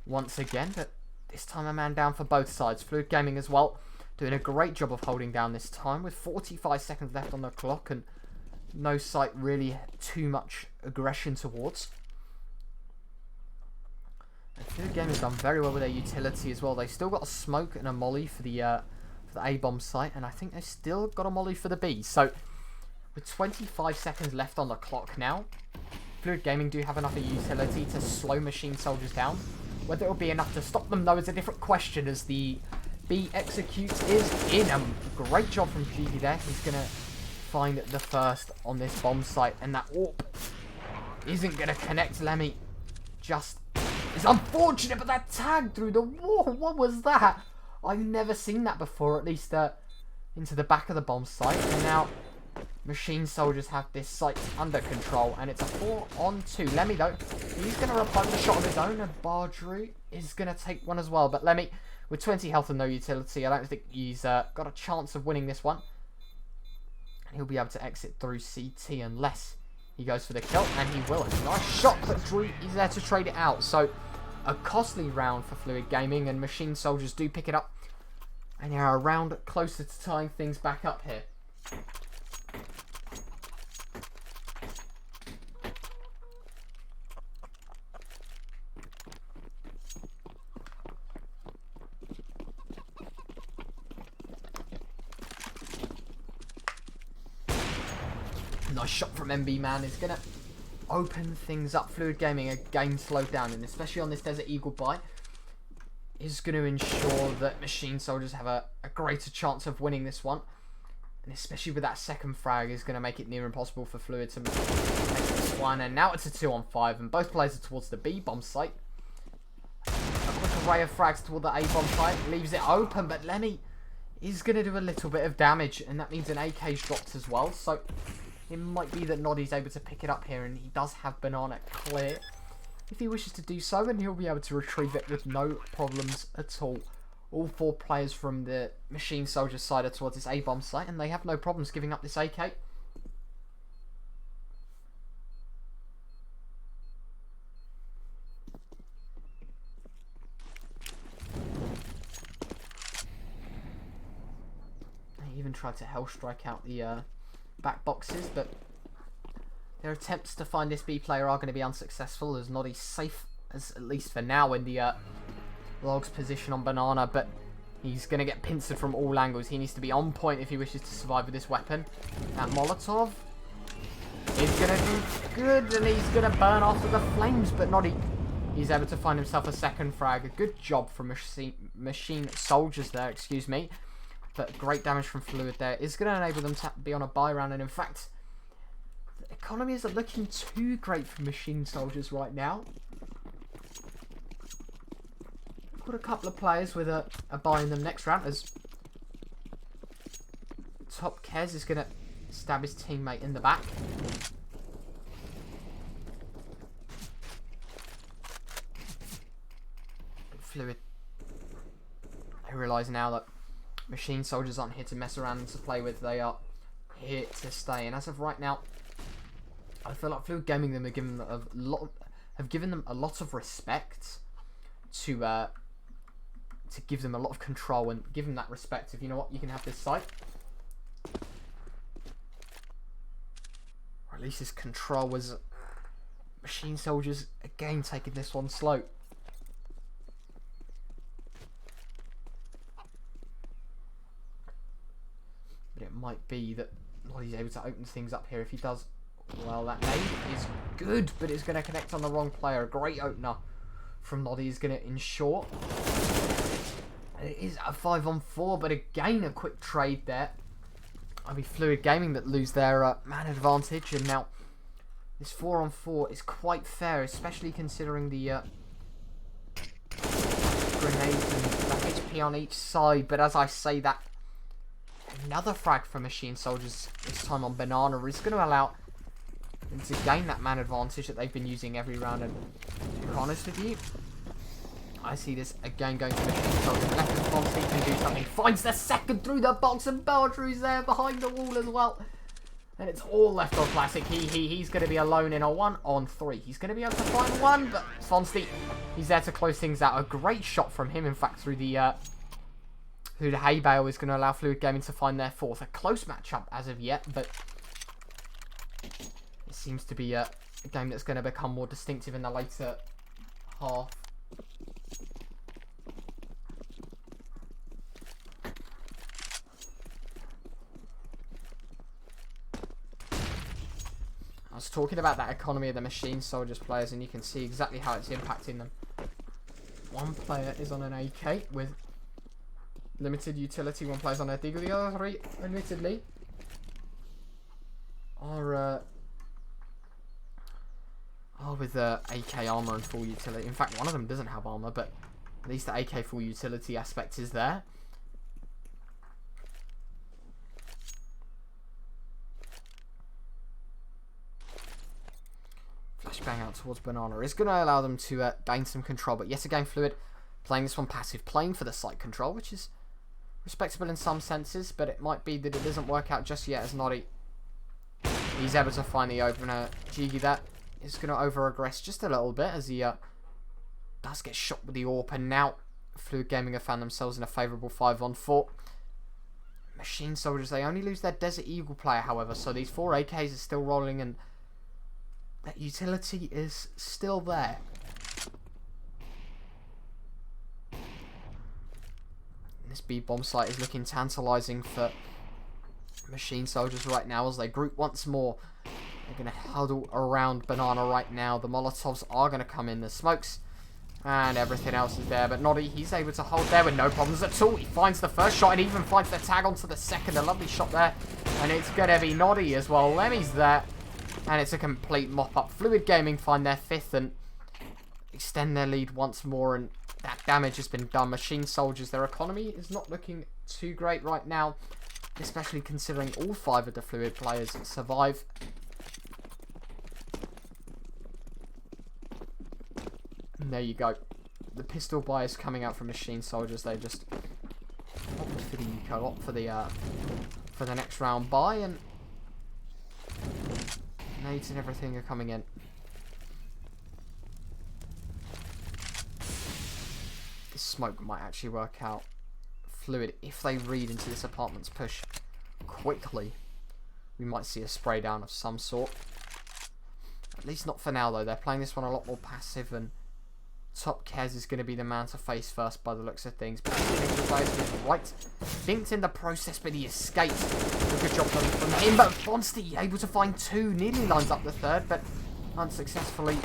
once again. But this time a man down for both sides. FluidGaming as well, doing a great job of holding down this time with 45 seconds left on the clock and no sight really too much aggression towards. And FluidGaming done very well with their utility as well. They still got a smoke and a molly for the A-bomb site, and I think they still got a molly for the B. So with 25 seconds left on the clock now, FluidGaming do have enough of utility to slow MachineSoldiers down. Whether it'll be enough to stop them, though, is a different question, as the B execute is in. Great job from GG there. He's going to find the first on this bomb site, and that AWP isn't going to connect. Lemmy just is unfortunate, but that tag through the wall, what was that? I've never seen that before, at least into the back of the bomb site. And now MachineSoldiers have this site under control, and it's a 4-on-2. Lemmy, though, he's going to reply with a shot of his own, and Bardrew is going to take one as well. But Lemmy, with 20 health and no utility, I don't think he's got a chance of winning this one. And he'll be able to exit through CT unless he goes for the kill, and he will. It's a nice shot, but Drew is there to trade it out. So a costly round for FluidGaming, and MachineSoldiers do pick it up. And they're a round closer to tying things back up here. Nice shot from MB Man is going to open things up. FluidGaming again slowed down, and especially on this Desert Eagle buy, is going to ensure that MachineSoldiers have a greater chance of winning this one. And especially with that second frag, is going to make it near impossible for Fluid to make this one. And now it's a 2-on-5, and both players are towards the B bomb site. A quick array of frags toward the A-bomb site. Leaves it open, but Lemmy is going to do a little bit of damage, and that means an AK's dropped as well. So it might be that Noddy's able to pick it up here, and he does have Banana clear if he wishes to do so, and he'll be able to retrieve it with no problems at all. All 4 players from the Machine Soldiers side are towards this A-bomb site, and they have no problems giving up this AK. They even tried to hell strike out the back boxes, but their attempts to find this B player are going to be unsuccessful, as Noddy's safe, as at least for now, in the Log's position on Banana, but he's going to get pincered from all angles. He needs to be on point if he wishes to survive with this weapon. That Molotov is going to do good, and he's going to burn after the flames, but Noddy, he's able to find himself a second frag. A good job from Machine Soldiers there, excuse me. But great damage from Fluid there is going to enable them to be on a buy round, and in fact, the economy isn't looking too great for Machine Soldiers right now. Got a couple of players with a buy in them next round, as Top Kez is going to stab his teammate in the back. Fluid, I realise now that Machine Soldiers aren't here to mess around and to play with, they are here to stay. And as of right now, I feel like FluidGaming them have given them a lot of respect to give them a lot of control and give them that respect of, you know what, you can have this site. Or at least this control was Machine Soldiers again taking this one slow. But it might be that Noddy's able to open things up here. If he does, well, that nade is good, but it's going to connect on the wrong player. A great opener from Noddy is going to ensure. It is a 5-on-4, but again a quick trade there. I'll be FluidGaming that lose their man advantage, and now this 4-on-4 is quite fair, especially considering the grenades and the HP on each side. But as I say that, another frag from Machine Soldiers, this time on Banana, is going to allow them to gain that man advantage that they've been using every round. And to be honest with you, I see this again going to Machine Soldiers. Left and Fonzie can do something. Finds the second through the box, and Baldrew's there behind the wall as well. And it's all left on Classic. He's going to be alone in a 1-on-3. He's going to be able to find one, but Fonzie, he's there to close things out. A great shot from him, in fact, through the hay bale is going to allow FluidGaming to find their 4th. A close matchup as of yet, but it seems to be a game that's going to become more distinctive in the later half. I was talking about that economy of the Machine Soldiers players, and you can see exactly how it's impacting them. One player is on an AK with limited utility. One player's on a Deagle. The other 3, admittedly, are with AK armor and full utility. In fact, one of them doesn't have armor, but at least the AK full utility aspect is there. Flashbang out towards Banana is going to allow them to gain some control, but yet again Fluid playing this one passive, playing for the site control, which is respectable in some senses, but it might be that it doesn't work out just yet, as Noddy, he's able to find the opener. Jiggy, that is going to over-aggress just a little bit, as he does get shot with the AWP, and now FluidGaming have found themselves in a favourable 5-on-4. Machine Soldiers, they only lose their Desert Eagle player, however, so these 4 AKs are still rolling, and that utility is still there. This B-bomb site is looking tantalising for Machine Soldiers right now, as they group once more. They're going to huddle around Banana right now. The Molotovs are going to come in. The smokes and everything else is there. But Noddy, he's able to hold there with no problems at all. He finds the first shot and even finds the tag onto the second. A lovely shot there. And it's going to be Noddy as well. Lemmy's there. And it's a complete mop-up. FluidGaming find their 5th and extend their lead once more. And that damage has been done. Machine Soldiers, their economy is not looking too great right now, especially considering all 5 of the Fluid players survive. And there you go. The pistol buy is coming out from Machine Soldiers. They just opted for the co-op for the next round buy, and nades and everything are coming in. This smoke might actually work out. Fluid, if they read into this apartment's push quickly, we might see a spray down of some sort. At least not for now, though. They're playing this one a lot more passive, and Top Kez is going to be the man to face first by the looks of things. But right, thinked in the process, but he escaped. A good job from him, but Fonsty able to find 2, nearly lines up the 3rd, but unsuccessfully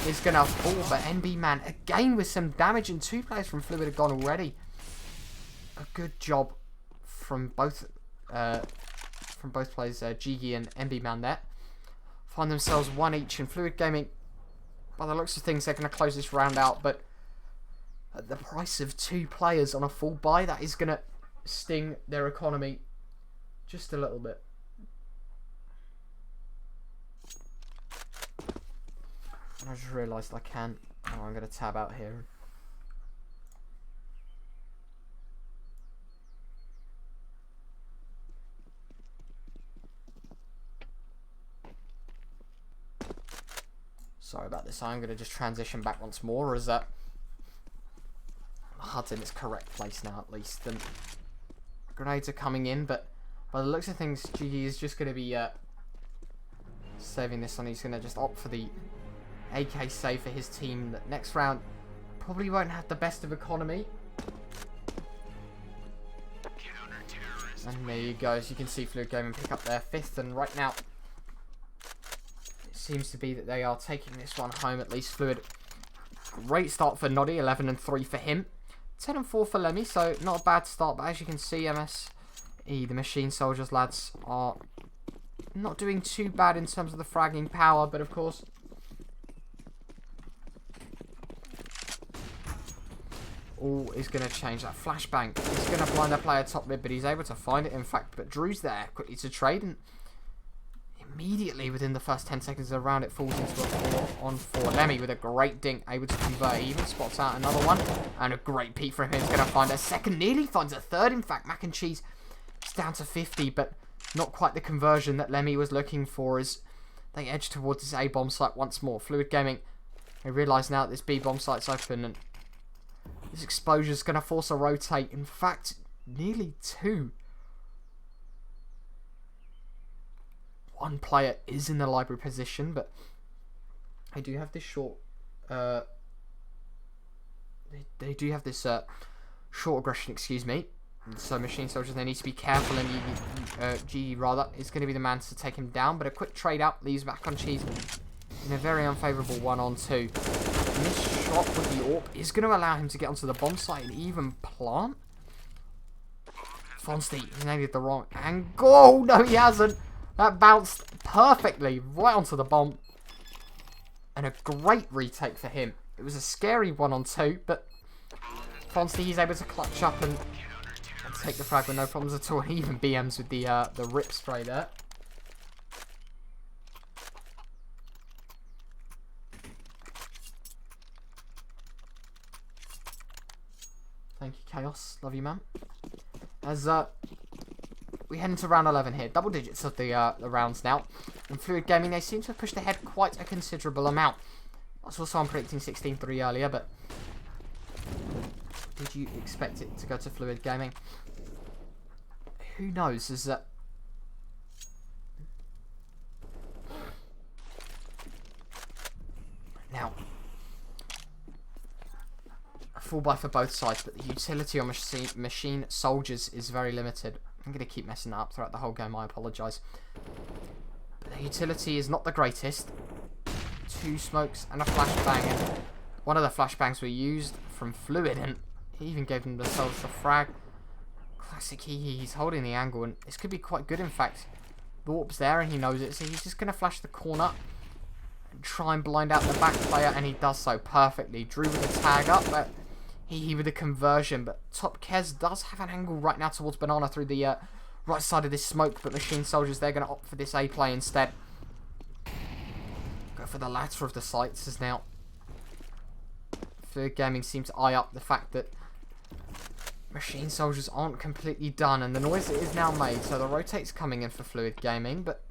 is going to fall. But NB Man again with some damage, and 2 players from Fluid have gone already. A good job from both players, Gigi and NB Man there. Find themselves 1 each, and FluidGaming, by the looks of things, they're going to close this round out, but at the price of 2 players on a full buy, that is going to sting their economy just a little bit. And I just realised I can't. Oh, I'm going to tab out here. Sorry about this. I'm going to just transition back once more, as that HUD's in its correct place now, at least. And grenades are coming in, but by the looks of things, GG is just going to be saving this one. He's going to just opt for the AK save for his team. That next round probably won't have the best of economy. And there you go. As you can see, FluidGaming pick up their 5th, and right now seems to be that they are taking this one home, at least. Fluid, great start for Noddy, 11 and 3 for him, 10 and 4 for Lemmy, so not a bad start. But as you can see, MSE, the Machine Soldiers lads, are not doing too bad in terms of the fragging power, but of course all is going to change. That flashbang is going to blind a player top mid, but he's able to find it, in fact. But Drew's there quickly to trade, and immediately within the first 10 seconds of the round, it falls into a 4-on-4. Lemmy with a great dink, able to convert. He even spots out another one, and a great peek from him. He's going to find a 2nd, nearly finds a 3rd. In fact, Mac and Cheese is down to 50, but not quite the conversion that Lemmy was looking for, as they edge towards this A-bomb site once more. FluidGaming, they realise now that this B-bomb site's open, and this exposure is going to force a rotate. In fact, nearly 2. One player is in the library position, but they do have this short. They do have this short aggression. Excuse me. So Machine Soldiers, they need to be careful, and GG rather is going to be the man to take him down. But a quick trade out leaves Mac on Cheese in a very unfavourable 1-on-2. And this shot with the AWP is going to allow him to get onto the bomb site and even plant. Fonsty, he needed the wrong angle. Oh, no, he hasn't. That bounced perfectly right onto the bomb. And a great retake for him. It was a scary 1-on-2, but Fonsty, he's able to clutch up and take the frag with no problems at all. He even BMs with the rip spray there. Thank you, Chaos. Love you, man. As we head into round 11 here. Double digits of the rounds now. In FluidGaming, they seem to have pushed ahead quite a considerable amount. That's also I'm predicting 16-3 earlier, but did you expect it to go to FluidGaming? Who knows? Is that now a full buy for both sides, but the utility on Machine Soldiers is very limited. I'm going to keep messing that up throughout the whole game, I apologise. But the utility is not the greatest. 2 smokes and a flashbang, and one of the flashbangs were used from Fluid, and he even gave themselves the frag. Classic he's holding the angle, and this could be quite good, in fact. The warp's there and he knows it, so he's just going to flash the corner and try and blind out the back player, and he does so perfectly. Drew with a tag up, but He with the conversion, but Top Kez does have an angle right now towards Banana through the right side of this smoke, but Machine Soldiers, they're going to opt for this A play instead. Go for the latter of the sites as now FluidGaming seem to eye up the fact that Machine Soldiers aren't completely done, and the noise is now made, so the rotate's coming in for FluidGaming, but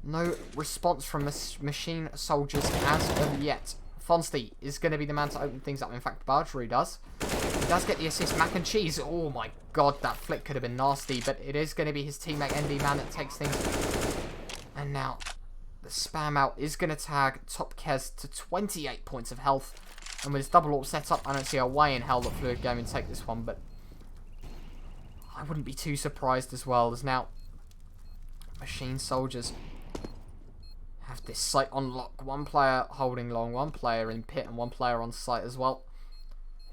no response from Machine Soldiers as of yet. Fonsty is going to be the man to open things up. In fact, Bargery does. He does get the assist. Mac and Cheese. Oh my god, that flick could have been nasty, but it is going to be his teammate ND Man that takes things. And now the spam out is going to tag Top Kez to 28 points of health. And with his double AWP set up, I don't see a way in hell that FluidGaming take this one, but I wouldn't be too surprised as well, as now Machine Soldiers have this site on lock. One player holding long, one player in pit, and one player on site as well,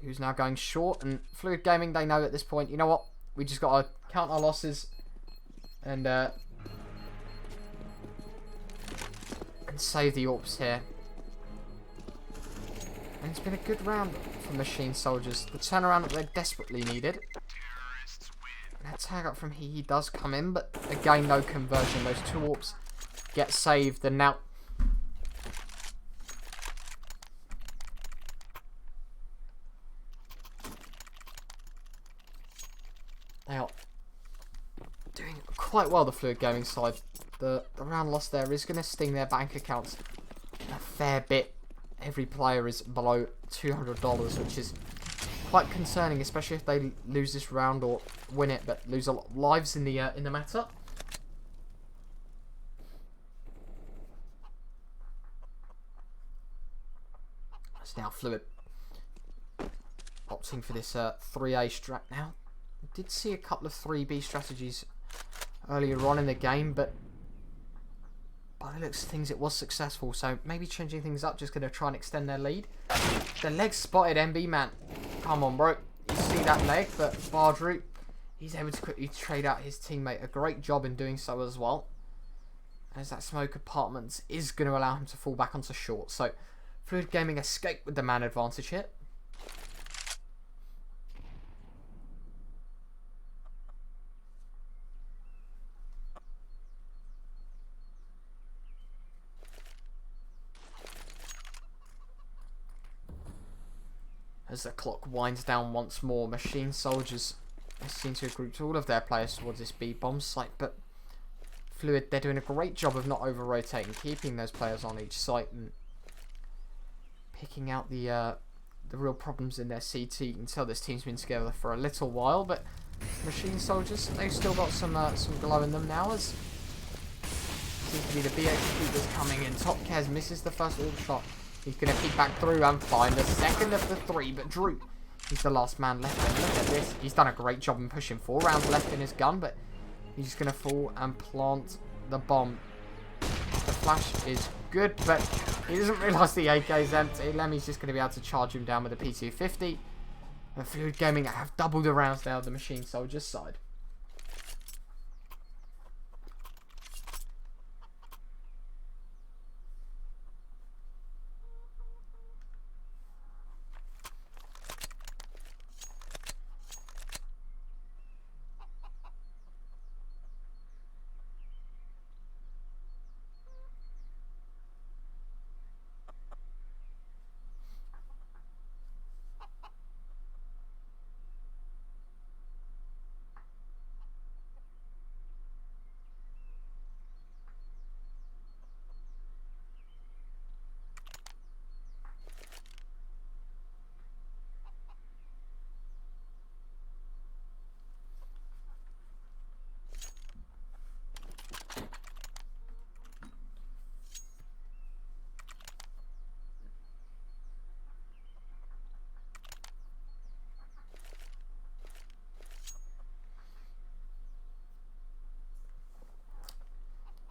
who's now going short. And FluidGaming, they know at this point, you know what, we just got to count our losses and save the AWPs here. And it's been a good round for Machine Soldiers. The turnaround that they desperately needed. That tag up from he does come in, but again, no conversion. Those two AWPs get saved, and now they are doing quite well, the FluidGaming side. The round loss there is going to sting their bank accounts a fair bit. Every player is below $200, which is quite concerning, especially if they lose this round or win it, but lose a lot of lives in the matter. It's now Fluid opting for this 3A strat now. I did see a couple of 3B strategies earlier on in the game, but by the looks of things it was successful, so maybe changing things up, just going to try and extend their lead. The leg spotted MB man. Come on, bro. You see that leg, but Bardru, he's able to quickly trade out his teammate. A great job in doing so as well, as that smoke apartments is going to allow him to fall back onto short. So FluidGaming escape with the man advantage here. As the clock winds down once more, Machine Soldiers seem to have grouped all of their players towards this B bomb site, but Fluid, they're doing a great job of not over-rotating, keeping those players on each site and picking out the real problems in their CT. You can tell this team's been together for a little while, but Machine Soldiers, they've still got some glow in them now, as seems to be the BHP that's coming in. Top Kez misses the first AWP shot. He's going to peek back through and find the second of the three, but Drew, he's the last man left. And look at this. He's done a great job in pushing 4 rounds left in his gun, but he's just going to fall and plant the bomb. The flash is good, but he doesn't realise the AK is empty. Lemmy's just going to be able to charge him down with a P250. And FluidGaming have doubled the rounds now, the Machine Soldiers side.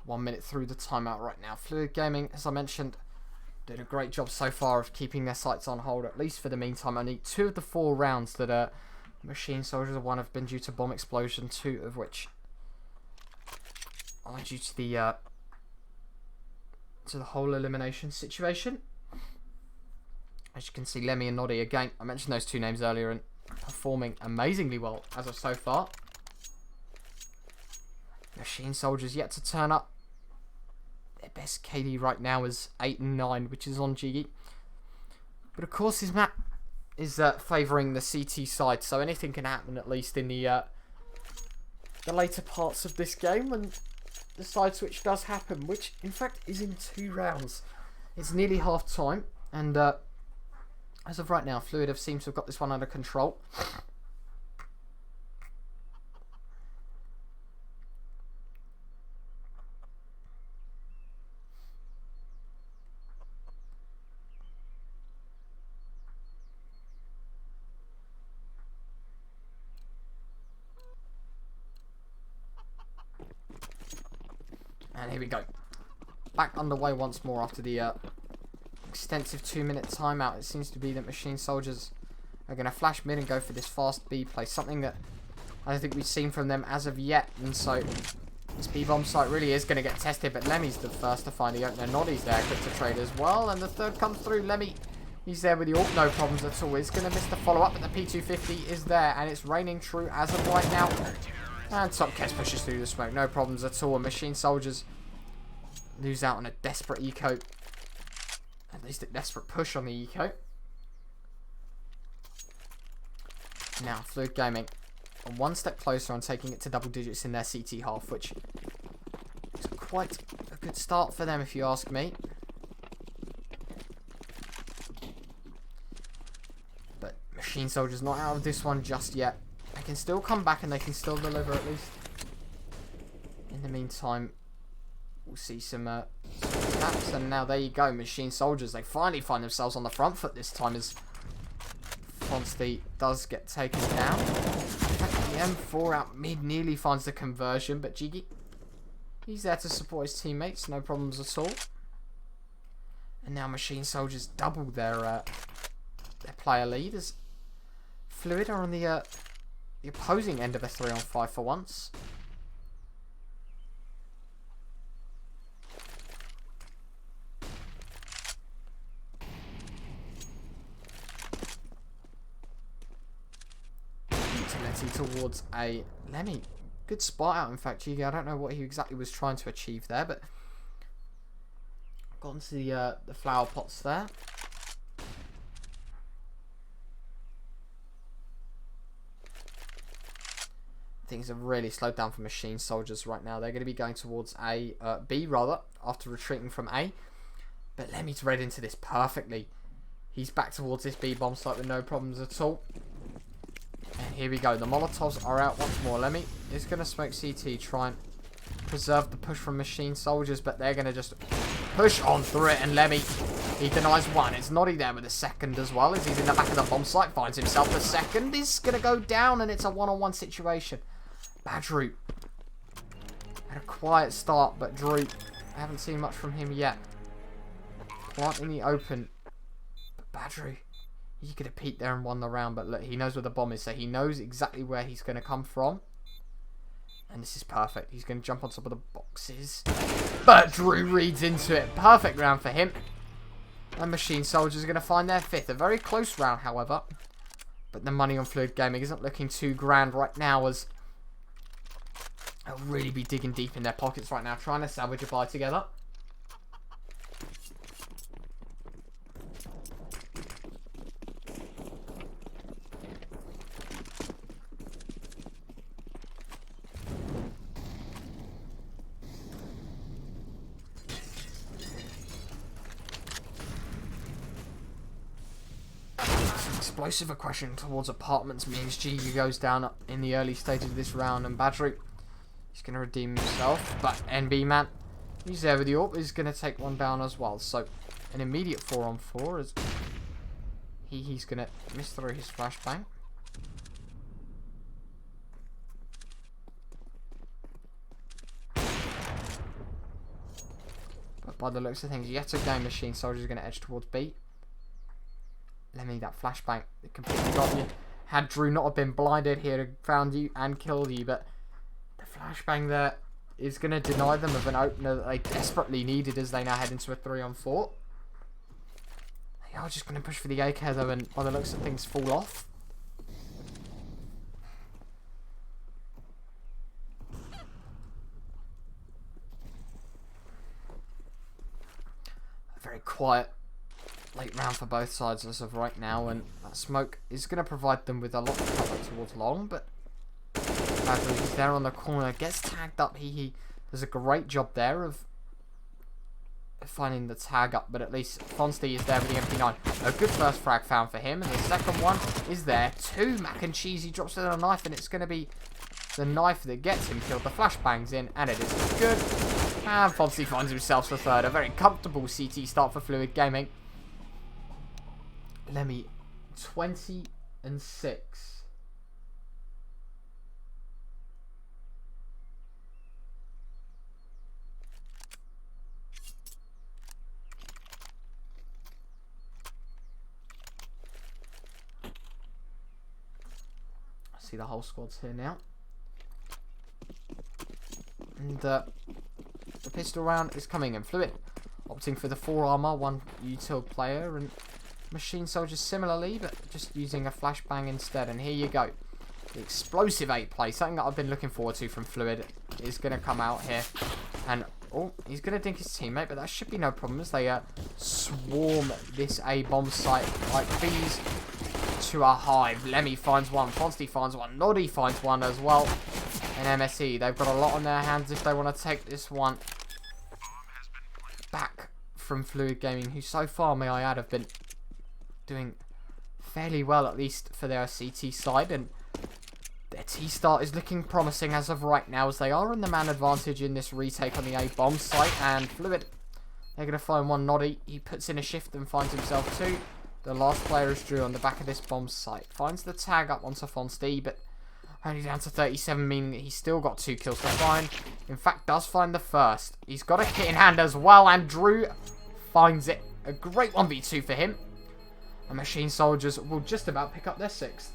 One minute through the timeout right now. FluidGaming, as I mentioned, did a great job so far of keeping their sights on hold, at least for the meantime. Only 2 of the 4 rounds that Machine Soldiers have won have been due to bomb explosion, 2 of which are due to the whole elimination situation. As you can see, Lemmy and Noddy again. I mentioned those two names earlier and performing amazingly well as of so far. MachineSoldiers yet to turn up. Their best KD right now is 8 and 9, which is on Jiggy. But of course, his map is favouring the CT side, so anything can happen at least in the later parts of this game when the side switch does happen, which in fact is in 2 rounds. It's nearly half time, and as of right now, Fluid have seemed to have got this one under control. And here we go. Back underway once more after the extensive 2-minute timeout. It seems to be that MachineSoldiers are going to flash mid and go for this fast B play. Something that I don't think we've seen from them as of yet. And so this B-bomb site really is going to get tested. But Lemmy's the first to find the opener. Noddy's there, quick to trade as well. And the third comes through. Lemmy, he's there with the ult. No problems at all. He's going to miss the follow-up. But the P250 is there. And it's raining true as of right now. And Topkes pushes through the smoke. No problems at all. And MachineSoldiers lose out on a desperate eco. At least a desperate push on the eco. Now, FluidGaming are one step closer on taking it to double digits in their CT half, which is quite a good start for them, if you ask me. But MachineSoldiers not out of this one just yet. They can still come back and they can still deliver at least. In the meantime, we'll see some snaps, and now there you go, MachineSoldiers. They finally find themselves on the front foot this time as Fonsty does get taken down. In fact, the M4 out mid nearly finds the conversion, but Jiggy, he's there to support his teammates, no problems at all. And now MachineSoldiers double their player lead as Fluid are on the opposing end of a 3-on-5 for once. Towards a Lemmy. Good spot out, in fact, Jiggy. I don't know what he exactly was trying to achieve there, but got into the flower pots there. Things have really slowed down for MachineSoldiers right now. They're going to be going towards B rather, after retreating from A. But Lemmy's read into this perfectly. He's back towards this B bomb site with no problems at all. And here we go. The Molotovs are out once more. Lemmy is going to smoke CT, try and preserve the push from MachineSoldiers, but they're going to just push on through it. And Lemmy, he denies one. It's Noddy there with a second as well, as he's in the back of the bomb site, finds himself a second. Is going to go down, and it's a one-on-one situation. Badru had a quiet start, but Drew, I haven't seen much from him yet. Plant in the open. But Badru, he could have peeked there and won the round, but look, he knows where the bomb is, so he knows exactly where he's going to come from. And this is perfect. He's going to jump on top of the boxes. But Drew reads into it. Perfect round for him. And MachineSoldiers are going to find their 5th. A very close round, however. But the money on FluidGaming isn't looking too grand right now, as they'll really be digging deep in their pockets right now, trying to salvage a buy together. Explosive aggression towards apartments means Jiggy goes down in the early stages of this round, and Badru, he's going to redeem himself, but NB man, he's there with the AWP, he's going to take one down as well. So an immediate 4-on-4 as he's going to miss through his flashbang. But by the looks of things, yet again MachineSoldiers are going to edge towards B. Lemmy, that flashbang, it completely got you. Had Drew not have been blinded, he'd have found you and killed you, but the flashbang there is going to deny them of an opener that they desperately needed as they now head into a 3-on-4. They You're just going to push for the AK though, and by the looks of things, fall off. A very quiet late round for both sides as of right now, and that smoke is going to provide them with a lot of cover towards long, but he's there on the corner, gets tagged up. He does a great job there of finding the tag up, but at least Fonsty is there with the MP9. A good first frag found for him, and the second one is there too. Mac and Cheese, he drops it on a knife, and it's going to be the knife that gets him killed. The flash bangs in, and it is good. And Fonsty finds himself the third. A very comfortable CT start for Fluid Gaming. Lemmy, 20 and 6. See the whole squad's here now. And the pistol round is coming in. Fluid opting for the 4 armor, 1 util player, and MachineSoldiers similarly, but just using a flashbang instead. And here you go. The explosive 8 play, something that I've been looking forward to from Fluid, is going to come out here. And, oh, he's going to dink his teammate, but that should be no problem as they swarm this A bomb site like bees to a hive. Lemmy finds one, Fonsty finds one, Noddy finds one as well. And MSE, they've got a lot on their hands if they want to take this one back from Fluid Gaming, who so far, may I add, have been doing fairly well, at least for their CT side, and their T-start is looking promising as of right now, as they are in the man advantage in this retake on the A-bomb site. And Fluid, they're going to find one Noddy. He puts in a shift and finds himself 2. The last player is Drew on the back of this bomb site. Finds the tag up onto Fonsty, but only down to 37, meaning that he's still got 2 kills to find. In fact, does find the first. He's got a kit in hand as well, and Drew finds it. A great 1v2 for him. And MachineSoldiers will just about pick up their 6th.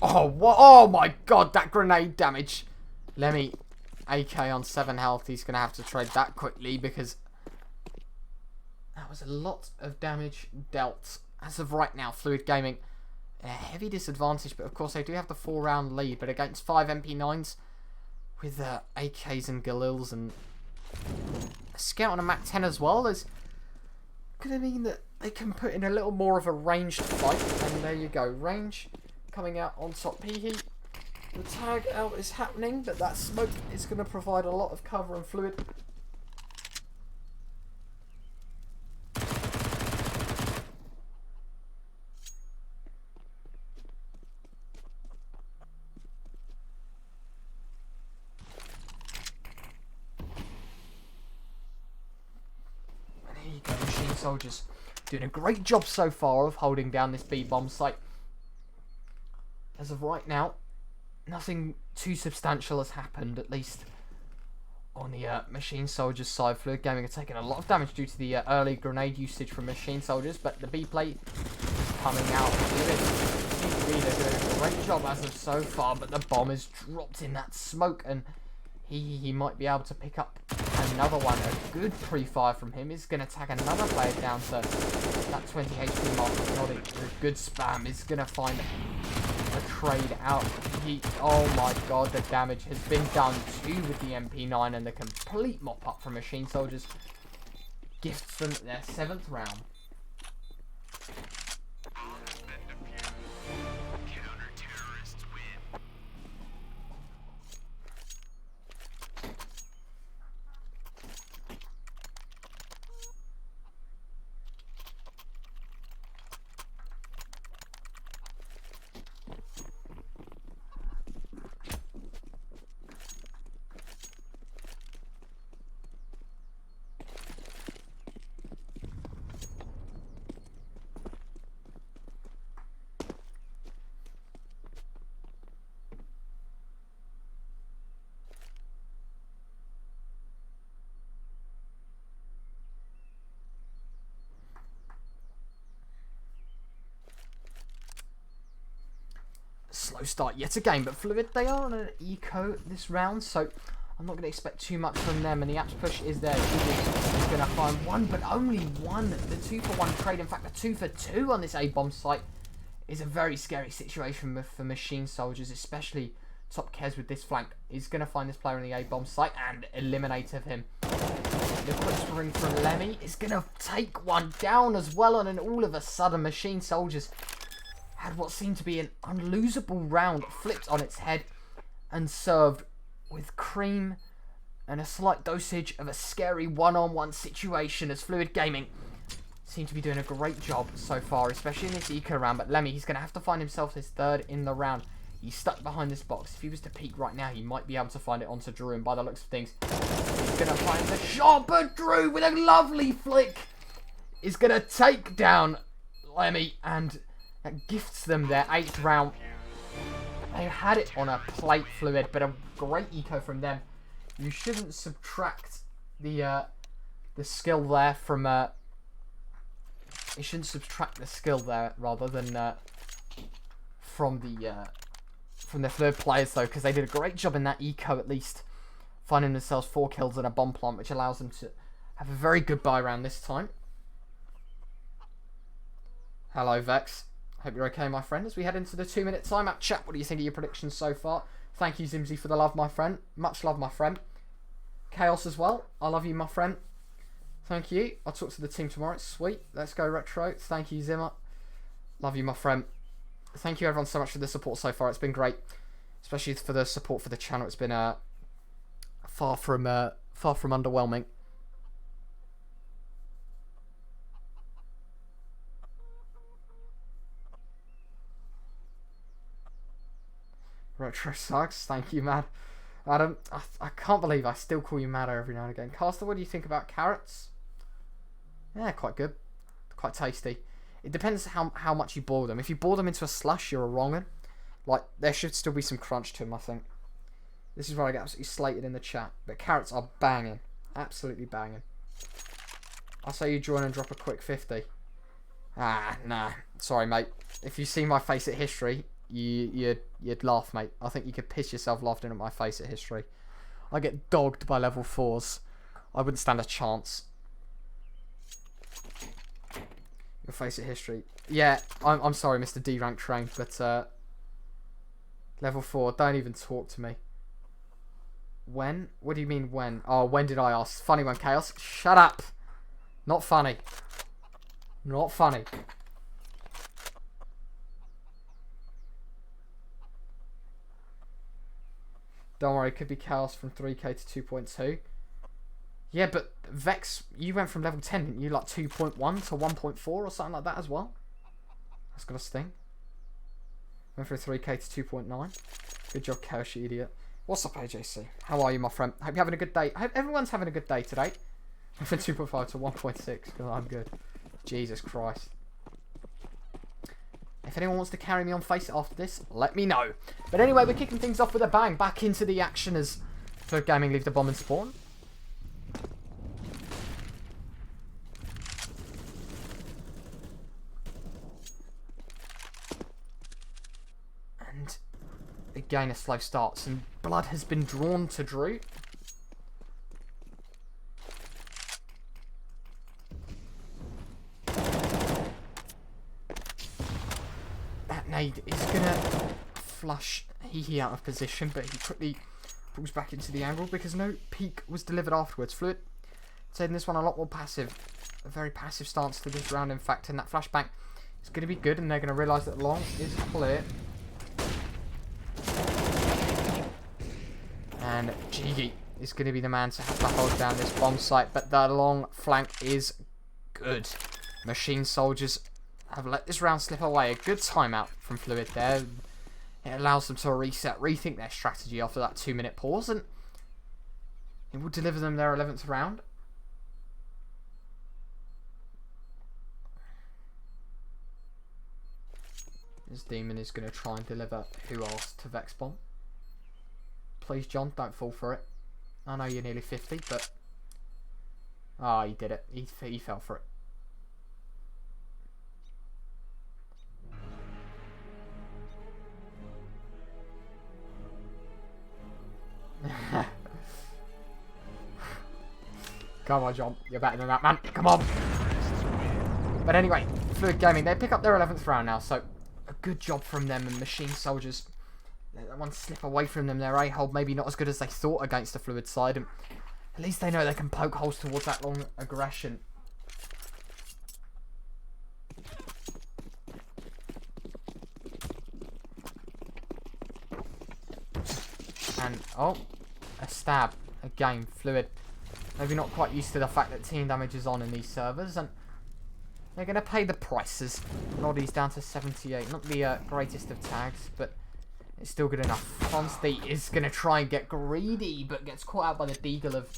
Oh, what? Oh my god, that grenade damage. Lemmy, AK on 7 health. He's going to have to trade that quickly because that was a lot of damage dealt. As of right now, Fluid Gaming, a heavy disadvantage, but of course they do have the 4-round lead, but against 5 MP9s with AKs and Galils and a Scout and a Mac 10 as well, is going to mean that they can put in a little more of a ranged fight. And there you go, range coming out on top. Peehee, the tag out is happening, but that smoke is going to provide a lot of cover and Fluid. And here you go, MachineSoldiers doing a great job so far of holding down this B bomb site. As of right now, nothing too substantial has happened, at least on the MachineSoldiers side. Fluid Gaming are taking a lot of damage due to the early grenade usage from MachineSoldiers, but the B plate is coming out. They're doing a great job as of so far, but the bomb is dropped in that smoke, and he might be able to pick up another one. A good pre-fire from him is going to tag another player down to that 20 HP mark. A good spam is going to find a trade out. Oh my god, the damage has been done too with the MP9, and the complete mop up from MachineSoldiers gifts them their 7th round. slow start yet again, but Fluid, they are on an eco this round, so I'm not going to expect too much from them, and the apps push is there. Gigi is going to find one, but only one. The 2-for-1 trade, in fact, the 2-for-2 on this A-bomb site is a very scary situation for MachineSoldiers, especially Top Kez with this flank. He's going to find this player on the A-bomb site and eliminate him. The quick spring from Lemmy is going to take one down as well, and then all of a sudden MachineSoldiers had what seemed to be an unlosable round flipped on its head and served with cream and a slight dosage of a scary one-on-one situation, as FluidGaming seem to be doing a great job so far, especially in this eco round. But Lemmy, he's going to have to find himself his third in the round. He's stuck behind this box. If he was to peek right now, he might be able to find it onto Drew, and by the looks of things, he's going to find the shot, but Drew, with a lovely flick, is going to take down Lemmy, and that gifts them their 8th round. They had it on a plate, Fluid, but a great eco from them. You shouldn't subtract the skill there from... you shouldn't subtract the skill there, rather than from the Fluid players, though, because they did a great job in that eco, at least, finding themselves 4 kills and a bomb plant, which allows them to have a very good buy round this time. Hello, Vex. Hope you're okay, my friend. As we head into the 2-minute timeout chat, what do you think of your predictions so far? Thank you, Zimzy, for the love, my friend. Much love, my friend. Chaos as well. I love you, my friend. Thank you. I'll talk to the team tomorrow. Sweet. Let's go, Retro. Thank you, Zimmer. Love you, my friend. Thank you, everyone, so much for the support so far. It's been great, especially for the support for the channel. It's been far from underwhelming. Retro sucks. Thank you, Mad. Adam, I can't believe I still call you Madder every now and again. Caster, what do you think about carrots? Yeah, quite good. Quite tasty. It depends how much you boil them. If you boil them into a slush, you're a wrong 'un. Like, there should still be some crunch to them, I think. This is where I get absolutely slated in the chat. But carrots are banging. Absolutely banging. I'll say you join and drop a quick 50. Ah, nah. Sorry, mate. If you see my face at history... You'd laugh, mate. I think you could piss yourself laughing at my face at history. I get dogged by level 4s. I wouldn't stand a chance. Your face at history. Yeah, I'm sorry, Mr. D rank train, but level 4. Don't even talk to me. When? What do you mean when? Oh, when did I ask? Funny one, Chaos. Shut up. Not funny. Not funny. Don't worry, it could be Chaos from 3k to 2.2. Yeah, but Vex, you went from level 10, didn't you? Like 2.1 to 1.4 or something like that as well? That's gonna sting. Went from 3k to 2.9. Good job, Chaos, you idiot. What's up, AJC? How are you, my friend? Hope you're having a good day. I hope everyone's having a good day today. Went from 2.5 to 1.6, because I'm good. Jesus Christ. If anyone wants to carry me on Face It after this, let me know. But anyway, we're kicking things off with a bang. Back into the action as FluidGaming leave the bomb and spawn. And again, a slow start. Some blood has been drawn to Drew. Nade is gonna flush Hee out of position, but he quickly pulls back into the angle because no peek was delivered afterwards. Fluid taking this one a lot more passive, a very passive stance to this round, in fact, and that flashbang is going to be good, and they're going to realise that long is clear. And Gigi is going to be the man to have to hold down this bomb site, but the long flank is good. MachineSoldiers have let this round slip away. A good timeout from Fluid there. It allows them to reset, rethink their strategy after that 2-minute pause, and it will deliver them their 11th round. This Demon is going to try and deliver Who Asked to Vex Bomb. Please, John, don't fall for it. I know you're nearly 50, but... Ah, he did it. He fell for it. Come on, John. You're better than that, man. Come on. But anyway, FluidGaming, they pick up their 11th round now, so a good job from them. And MachineSoldiers, let that one slip away from them. Their A-hold maybe not as good as they thought against the Fluid side. And at least they know they can poke holes towards that long aggression. And, oh, a stab. Again, Fluid. Maybe not quite used to the fact that team damage is on in these servers. And they're going to pay the prices. Noddy's down to 78. Not the greatest of tags, but it's still good enough. Fonste is going to try and get greedy, but gets caught out by the deagle of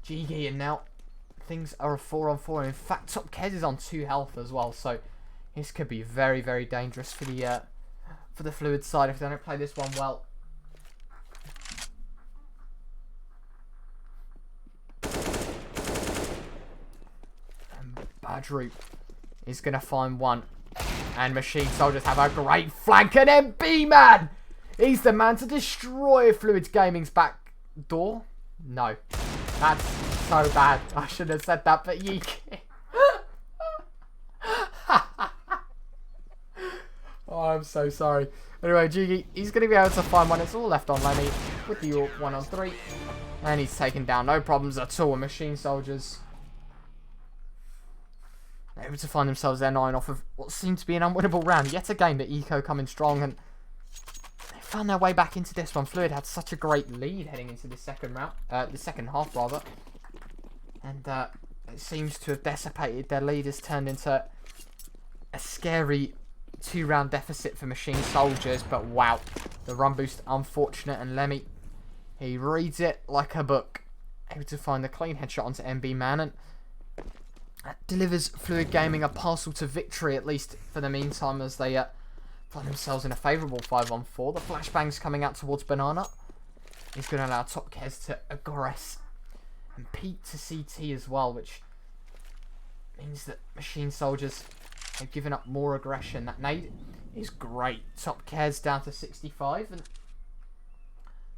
Jiggy. And now things are a 4-on-4. In fact, Top Kez is on 2 health as well. So this could be very, very dangerous for the Fluid side if they don't play this one well. Badru is going to find one. And MachineSoldiers have a great flank. And MB, man! He's the man to destroy FluidGaming's back door. No. That's so bad. I should have said that, but yeek. Oh, I'm so sorry. Anyway, Jiggy, he's going to be able to find one. It's all left on Lemmy with the York 1-on-3. And he's taken down. No problems at all. MachineSoldiers able to find themselves their 9 off of what seemed to be an unwinnable round. Yet again, the Eco coming strong, and they found their way back into this one. Fluid had such a great lead heading into the second round, the second half rather, and it seems to have dissipated. Their lead has turned into a scary 2-round deficit for MachineSoldiers. But wow, the run boost unfortunate, and Lemmy, he reads it like a book, able to find the clean headshot onto MB Man, and that delivers FluidGaming a parcel to victory, at least for the meantime, as they find themselves in a favourable 5-on-4. The flashbangs coming out towards Banana is going to allow Top Kez to aggress and peek to CT as well, which means that MachineSoldiers have given up more aggression. That nade is great. Top Kez down to 65, and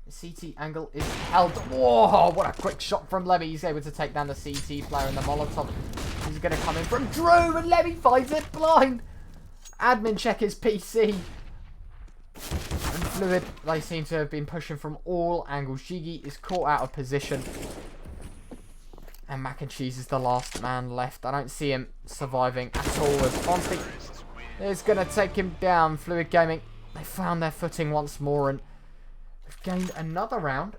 the CT angle is held. Whoa, what a quick shot from Lemmy. He's able to take down the CT player, and the Molotov is going to come in from Drew, and Lemmy finds it blind. Admin check his PC. And Fluid, they seem to have been pushing from all angles. Jiggy is caught out of position. And Mac and Cheese is the last man left. I don't see him surviving at all, as Fonste is going to take him down. FluidGaming, they found their footing once more, and they've gained another round.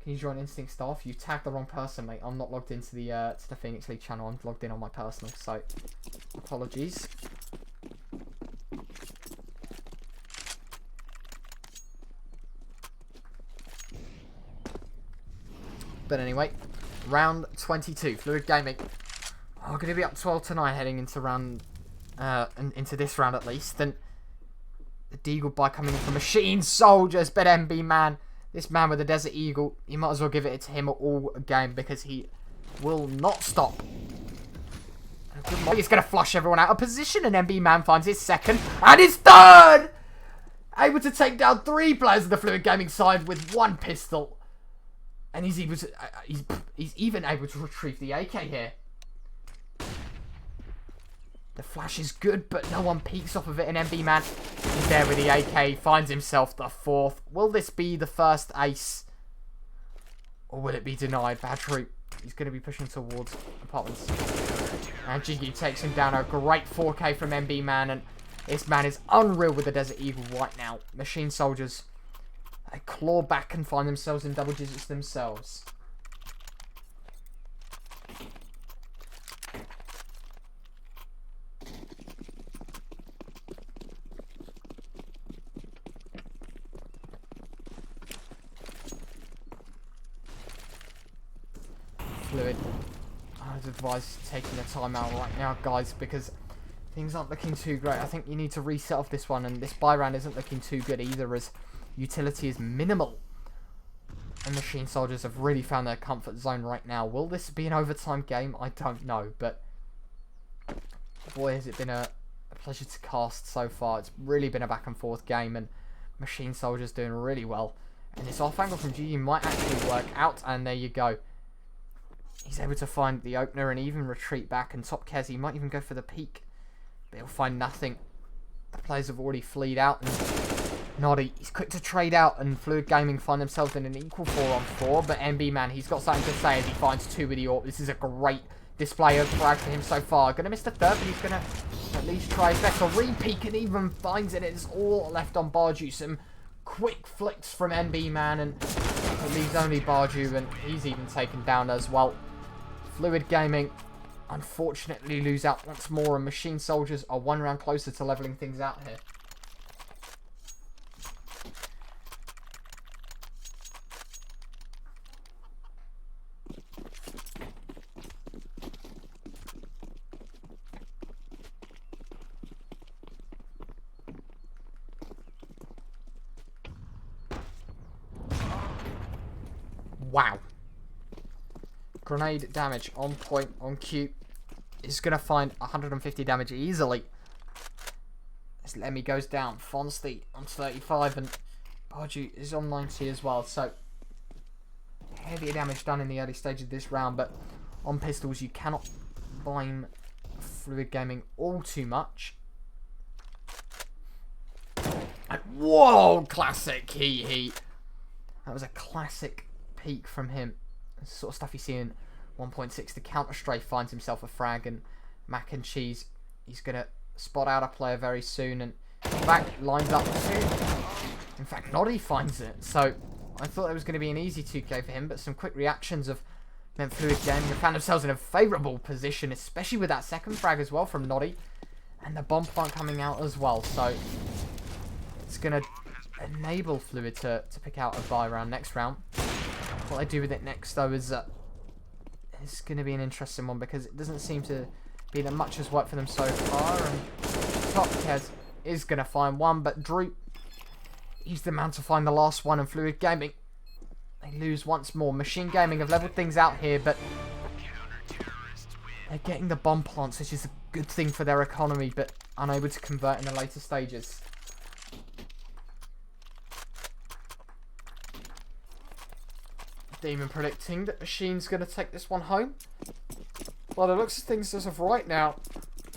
Can you join Instinct Staff? You tagged the wrong person, mate. I'm not logged into the to the Phoenix League channel. I'm logged in on my personal, so apologies. But anyway, round 22. FluidGaming are going to be up 12-9 heading into round into this round at least. Then the Deagle by coming in from MachineSoldiers, but MB Man. This man with the Desert Eagle, you might as well give it to him all game, because he will not stop. He's going to flush everyone out of position, and MB Man finds his second and his third! Able to take down 3 players of the FluidGaming side with 1 pistol. And he's able to, he's even able to retrieve the AK here. The flash is good, but no one peeks off of it, and MB Man is there with the AK, finds himself the 4th. Will this be the first ace? Or will it be denied? Badru, he's going to be pushing towards apartments. And Jiggy takes him down. A great 4K from MB Man, and this man is unreal with the Desert Eagle right now. MachineSoldiers, they claw back and find themselves in double digits themselves. Fluid, I'd advise taking a timeout right now, guys, because things aren't looking too great. I think you need to reset off this one, and this buy round isn't looking too good either, as utility is minimal. And MachineSoldiers have really found their comfort zone right now. Will this be an overtime game? I don't know, but boy, has it been a pleasure to cast so far. It's really been a back and forth game, and MachineSoldiers doing really well. And this off angle from GG might actually work out, and there you go. He's able to find the opener and even retreat back, and Top Kez, he might even go for the peak, but he'll find nothing. The players have already fleed out, and Noddy, he's quick to trade out, and FluidGaming find themselves in an equal 4-on-4, but MB Man, he's got something to say as he finds 2 with the AWP. This is a great display of frag for him so far. Gonna miss the third, but he's gonna at least try his best. A re-peek and even finds it. It's all left on Barju. Some quick flicks from MB Man, and it leaves only Barju, and he's even taken down as well. FluidGaming unfortunately lose out once more, and MachineSoldiers are 1 round closer to leveling things out here. Wow. Grenade damage on point, on cue. Is going to find 150 damage easily. As Lemmy goes down. Fonsty on 35, and Barju is on 90 as well. So, heavier damage done in the early stage of this round, but on pistols you cannot blame FluidGaming all too much. And, whoa! Classic he. That was a classic peak from him. The sort of stuff you see in 1.6. The counter strafe finds himself a frag, and Mac and Cheese, he's going to spot out a player very soon, and in fact lines up too. In fact, Noddy finds it. So I thought it was going to be an easy 2k for him, but some quick reactions have meant FluidGaming have found themselves in a favourable position, especially with that second frag as well from Noddy, and the bomb plant coming out as well. So it's going to enable Fluid to pick out a buy round next round. What I do with it next, though, is it's going to be an interesting one, because it doesn't seem to be that much has worked for them so far. And Top Kez is going to find one, but Drew, he's the man to find the last one. And FluidGaming, they lose once more. MachineGaming have leveled things out here, but they're getting the bomb plants, which is a good thing for their economy, but unable to convert in the later stages. Demon predicting that Machine's going to take this one home. Well, it looks as things as of right now,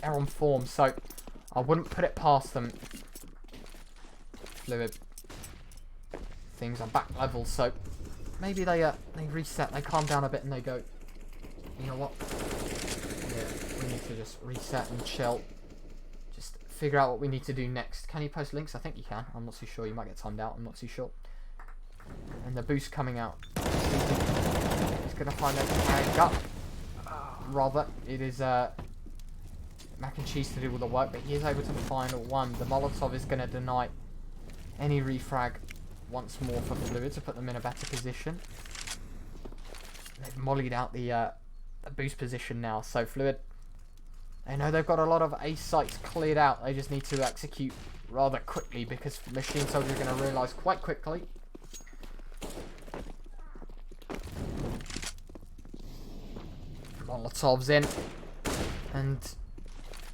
they're on form, so I wouldn't put it past them. Fluid. Things are back level, so maybe they reset, they calm down a bit, and they go, you know what? Yeah, we need to just reset and chill. Just figure out what we need to do next. Can you post links? I think you can. I'm not too sure. You might get timed out. I'm not too sure. And the boost coming out. He's going to find a tag up. Rather, it is Mac and Cheese to do all the work, but he is able to find one. The Molotov is going to deny any refrag once more for Fluid to put them in a better position. They've mollied out the boost position now, so Fluid, they know they've got a lot of ace sites cleared out. They just need to execute rather quickly, because MachineSoldiers are going to realise quite quickly. Molotov's in, and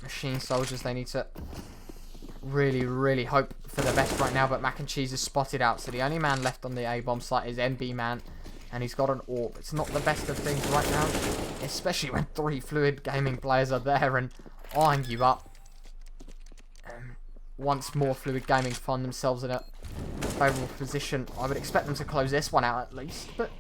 MachineSoldiers, they need to really hope for the best right now, but Mac and Cheese is spotted out, so the only man left on the A-bomb site is MB Man, and he's got an AWP. It's not the best of things right now, especially when 3 FluidGaming players are there and eyeing you up. Once more, FluidGaming find themselves in a favourable position. I would expect them to close this one out at least, but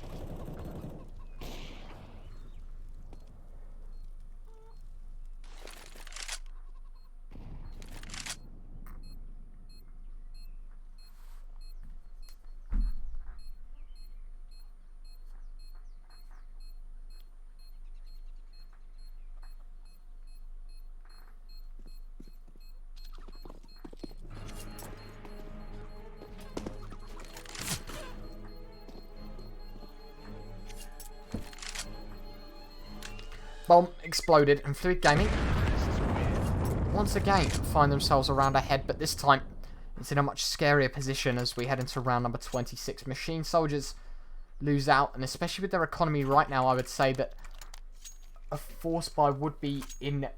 bomb exploded, and FluidGaming once again find themselves around ahead, but this time it's in a much scarier position as we head into round number 26. MachineSoldiers lose out, and especially with their economy right now, I would say that a force buy would be in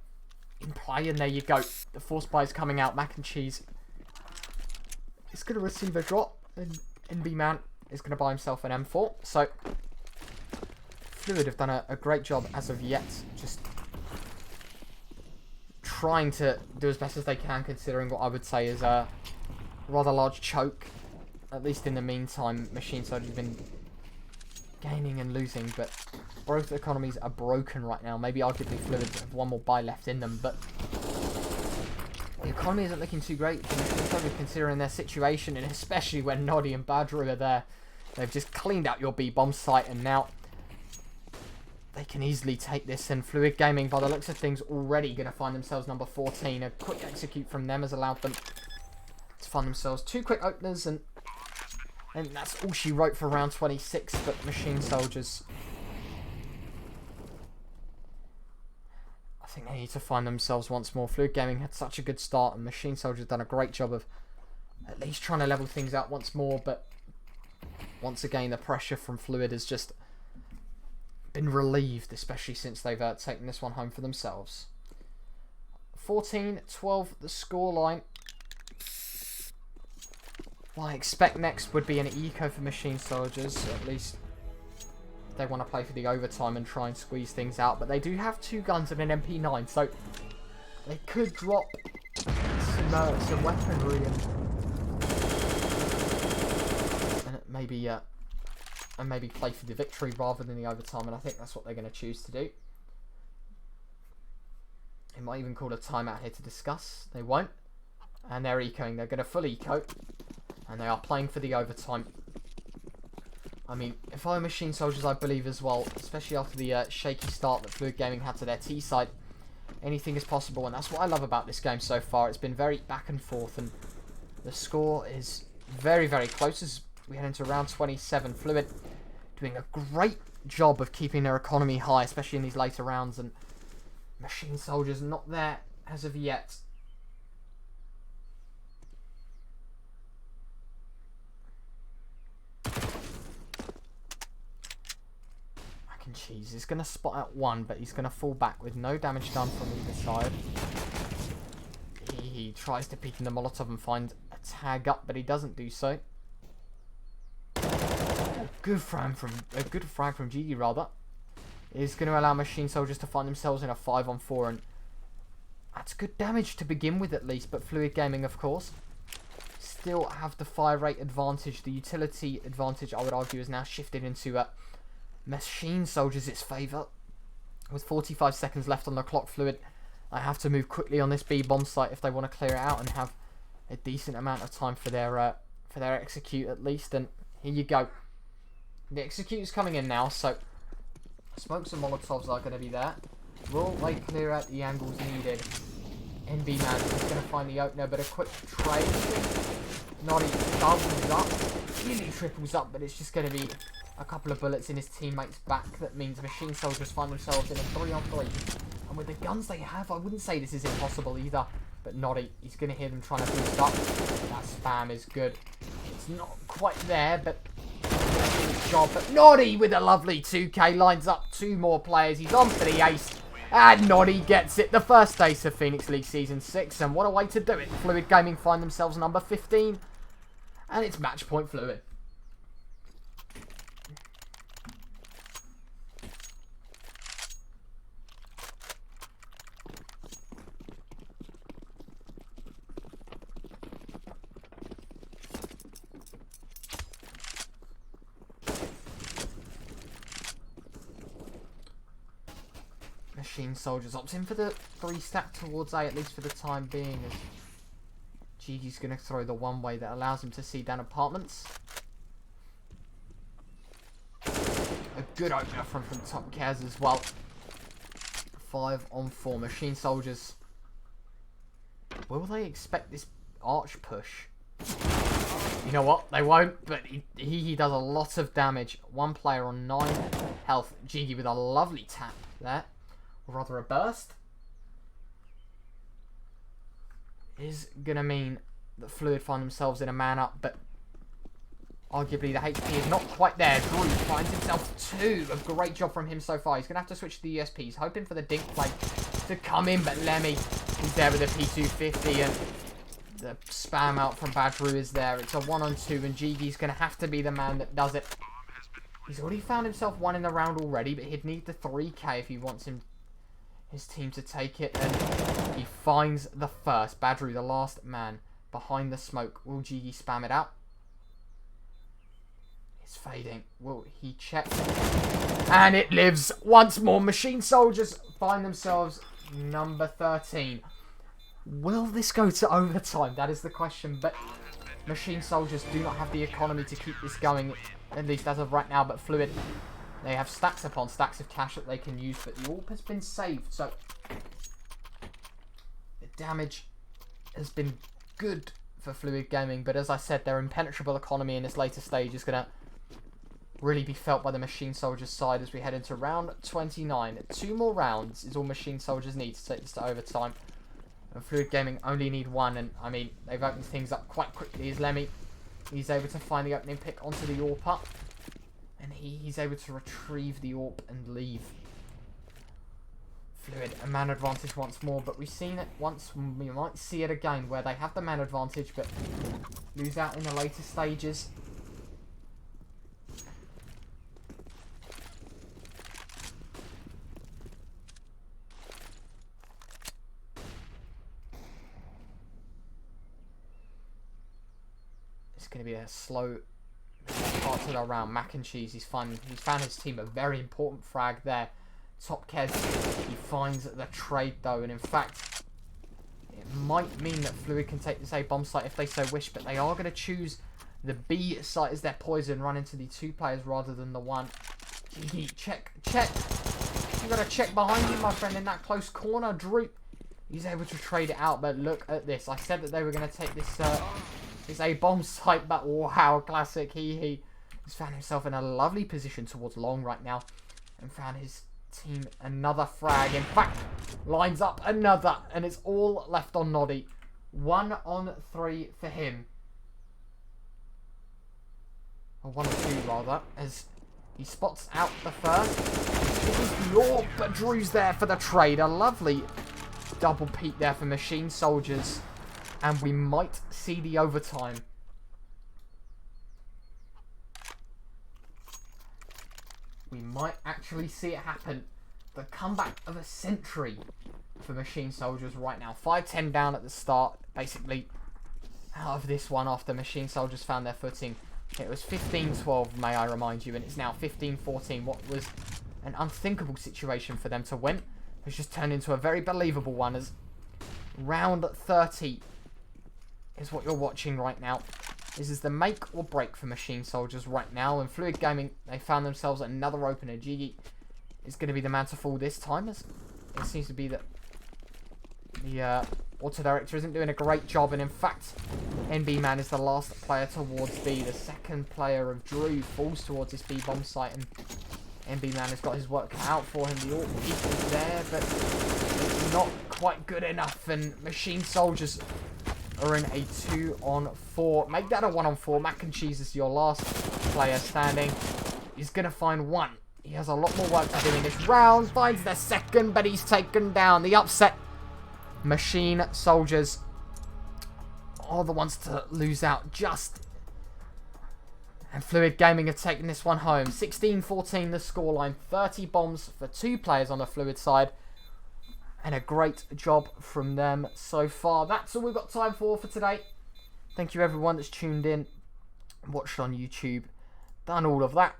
play, and there you go. The force buy is coming out. Mac and Cheese is going to receive a drop, and NB Man is going to buy himself an M4. So, Fluid have done a great job as of yet. Just trying to do as best as they can, considering what I would say is a rather large choke. At least in the meantime, MachineSoldiers have been gaining and losing, but both economies are broken right now. Maybe arguably Fluid have one more buy left in them, but the economy isn't looking too great for MachineSoldiers considering their situation, and especially when Noddy and Badru are there. They've just cleaned out your B-bomb site, and now they can easily take this. And FluidGaming, by the looks of things, already going to find themselves number 14. A quick execute from them has allowed them to find themselves 2 quick openers, and that's all she wrote for round 26. But MachineSoldiers, I think they need to find themselves once more. FluidGaming had such a good start, and MachineSoldiers done a great job of at least trying to level things out once more. But once again, the pressure from Fluid has just been relieved, especially since they've taken this one home for themselves. 14-12 the scoreline. What I expect next would be an eco for MachineSoldiers. At least they want to play for the overtime and try and squeeze things out. But they do have 2 guns and an MP9, so they could drop some weaponry and maybe play for the victory rather than the overtime. And I think that's what they're going to choose to do. They might even call a timeout here to discuss. They won't. And they're ecoing. They're going to full eco. And they are playing for the overtime. I mean, if I were MachineSoldiers, I believe as well, especially after the shaky start that FluidGaming had to their T side, anything is possible. And that's what I love about this game so far. It's been very back and forth, and the score is very, very close as we head into round 27. Fluid doing a great job of keeping their economy high, especially in these later rounds, and MachineSoldiers not there as of yet. Cheese is going to spot out one, but he's going to fall back with no damage done from either side. He tries to peek in the Molotov and find a tag up, but he doesn't do so. A good frag from Gigi rather is going to allow MachineSoldiers to find themselves in a 5-on-4, and that's good damage to begin with at least. But FluidGaming, of course, still have the fire rate advantage. The utility advantage, I would argue, is now shifted into MachineSoldiers its favour. With 45 seconds left on the clock, Fluid, I have to move quickly on this B-bomb site if they want to clear it out and have a decent amount of time for their execute at least. And here you go. The execute is coming in now, so smokes and Molotovs are going to be there. Will they clear out the angles needed? NB Man is going to find the opener, but a quick trade. Noddy doubles up, nearly triples up, but it's just going to be a couple of bullets in his teammate's back. That means MachineSoldiers find themselves in a 3-on-3. And with the guns they have, I wouldn't say this is impossible either. But Noddy, he's going to hear them trying to boost up. That spam is good. It's not quite there, but good job. But Noddy with a lovely 2k lines up 2 more players. He's on for the ace. And Noddy gets it. The first ace of Phoenix League Season 6. And what a way to do it. FluidGaming find themselves number 15. And it's match point Fluid. MachineSoldiers opts in for the 3-stack towards A, at least for the time being, as Gigi's going to throw the one way that allows him to see down apartments. A good opener from top Kaz as well. 5-on-4. MachineSoldiers, will they expect this arch push? You know what? They won't, but he does a lot of damage. One player on 9 health. Gigi with a lovely tap there. Or rather a burst. Is going to mean that Fluid find themselves in a man up, but arguably the HP is not quite there. Drew finds himself 2. A great job from him so far. He's going to have to switch to the USP. He's hoping for the dink play to come in, but Lemmy is there with a P250, and The spam out from Badru is there. It's a 1-on-2 and Gigi's going to have to be the man that does it. He's already found himself one in the round already, but he'd need the 3k if he wants his team to take it. And he finds the first. Badru, the last man behind the smoke. Will Gigi spam it out? It's fading. Will he check? And it lives once more. MachineSoldiers find themselves number 13. Will this go to overtime? That is the question. But MachineSoldiers do not have the economy to keep this going, at least as of right now. But Fluid, they have stacks upon stacks of cash that they can use. But the AWP has been saved. So the damage has been good for FluidGaming. But as I said, their impenetrable economy in this later stage is going to really be felt by the MachineSoldiers side as we head into round 29. 2 more rounds is all MachineSoldiers need to take this to overtime. And FluidGaming only need 1, and I mean, they've opened things up quite quickly as Lemmy. He's able to find the opening pick onto the AWP, and he's able to retrieve the AWP and leave. Fluid, a man advantage once more, but we've seen it once, we might see it again, where they have the man advantage, but lose out in the later stages. Going to be a slow start to the round. Mac and Cheese, he's found his team a very important frag there. Top Kez, he finds the trade though, and in fact it might mean that Fluid can take this A bomb site if they so wish, but they are going to choose the B site as their poison, run into the 2 players rather than the 1. Gigi, check, you got to check behind you, my friend, in that close corner. Droop, he's able to trade it out, but look at this. I said that they were going to take this it's a bomb site, but wow, classic. He has found himself in a lovely position towards long right now and found his team another frag. In fact, lines up another, and it's all left on Noddy. 1-on-3 for him. Or 1-on-2 rather, as he spots out the first. It was the AWP, but Drew's there for the trade. A lovely double peek there for MachineSoldiers. And we might see the overtime. We might actually see it happen. The comeback of a century for MachineSoldiers right now. 5-10 down at the start. Basically, out of this one after MachineSoldiers found their footing. It was 15-12, may I remind you. And it's now 15-14. What was an unthinkable situation for them to win has just turned into a very believable one, as round 30 is what you're watching right now. This is the make or break for MachineSoldiers right now. And FluidGaming, they found themselves another opener. Gigi is going to be the man to fall this time, as it seems to be that the auto director isn't doing a great job. And in fact, NB Man is the last player towards B. The second player of Drew falls towards this B bomb site, and NB Man has got his work cut out for him. The AWP is there, but it's not quite good enough. And MachineSoldiers are in a 2-on-4. Make that a 1-on-4. Mac and Cheese is your last player standing. He's going to find 1. He has a lot more work to do in this round. Finds the second, but he's taken down. The upset. MachineSoldiers are the ones to lose out just. And FluidGaming have taken this one home. 16-14 the scoreline. 30 bombs for 2 players on the Fluid side. And a great job from them so far. That's all we've got time for today. Thank you everyone that's tuned in, watched on YouTube, done all of that.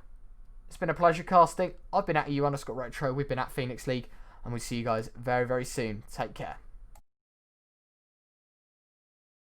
It's been a pleasure casting. I've been at EU_retro. We've been at Phoenix League. And we'll see you guys very, very soon. Take care.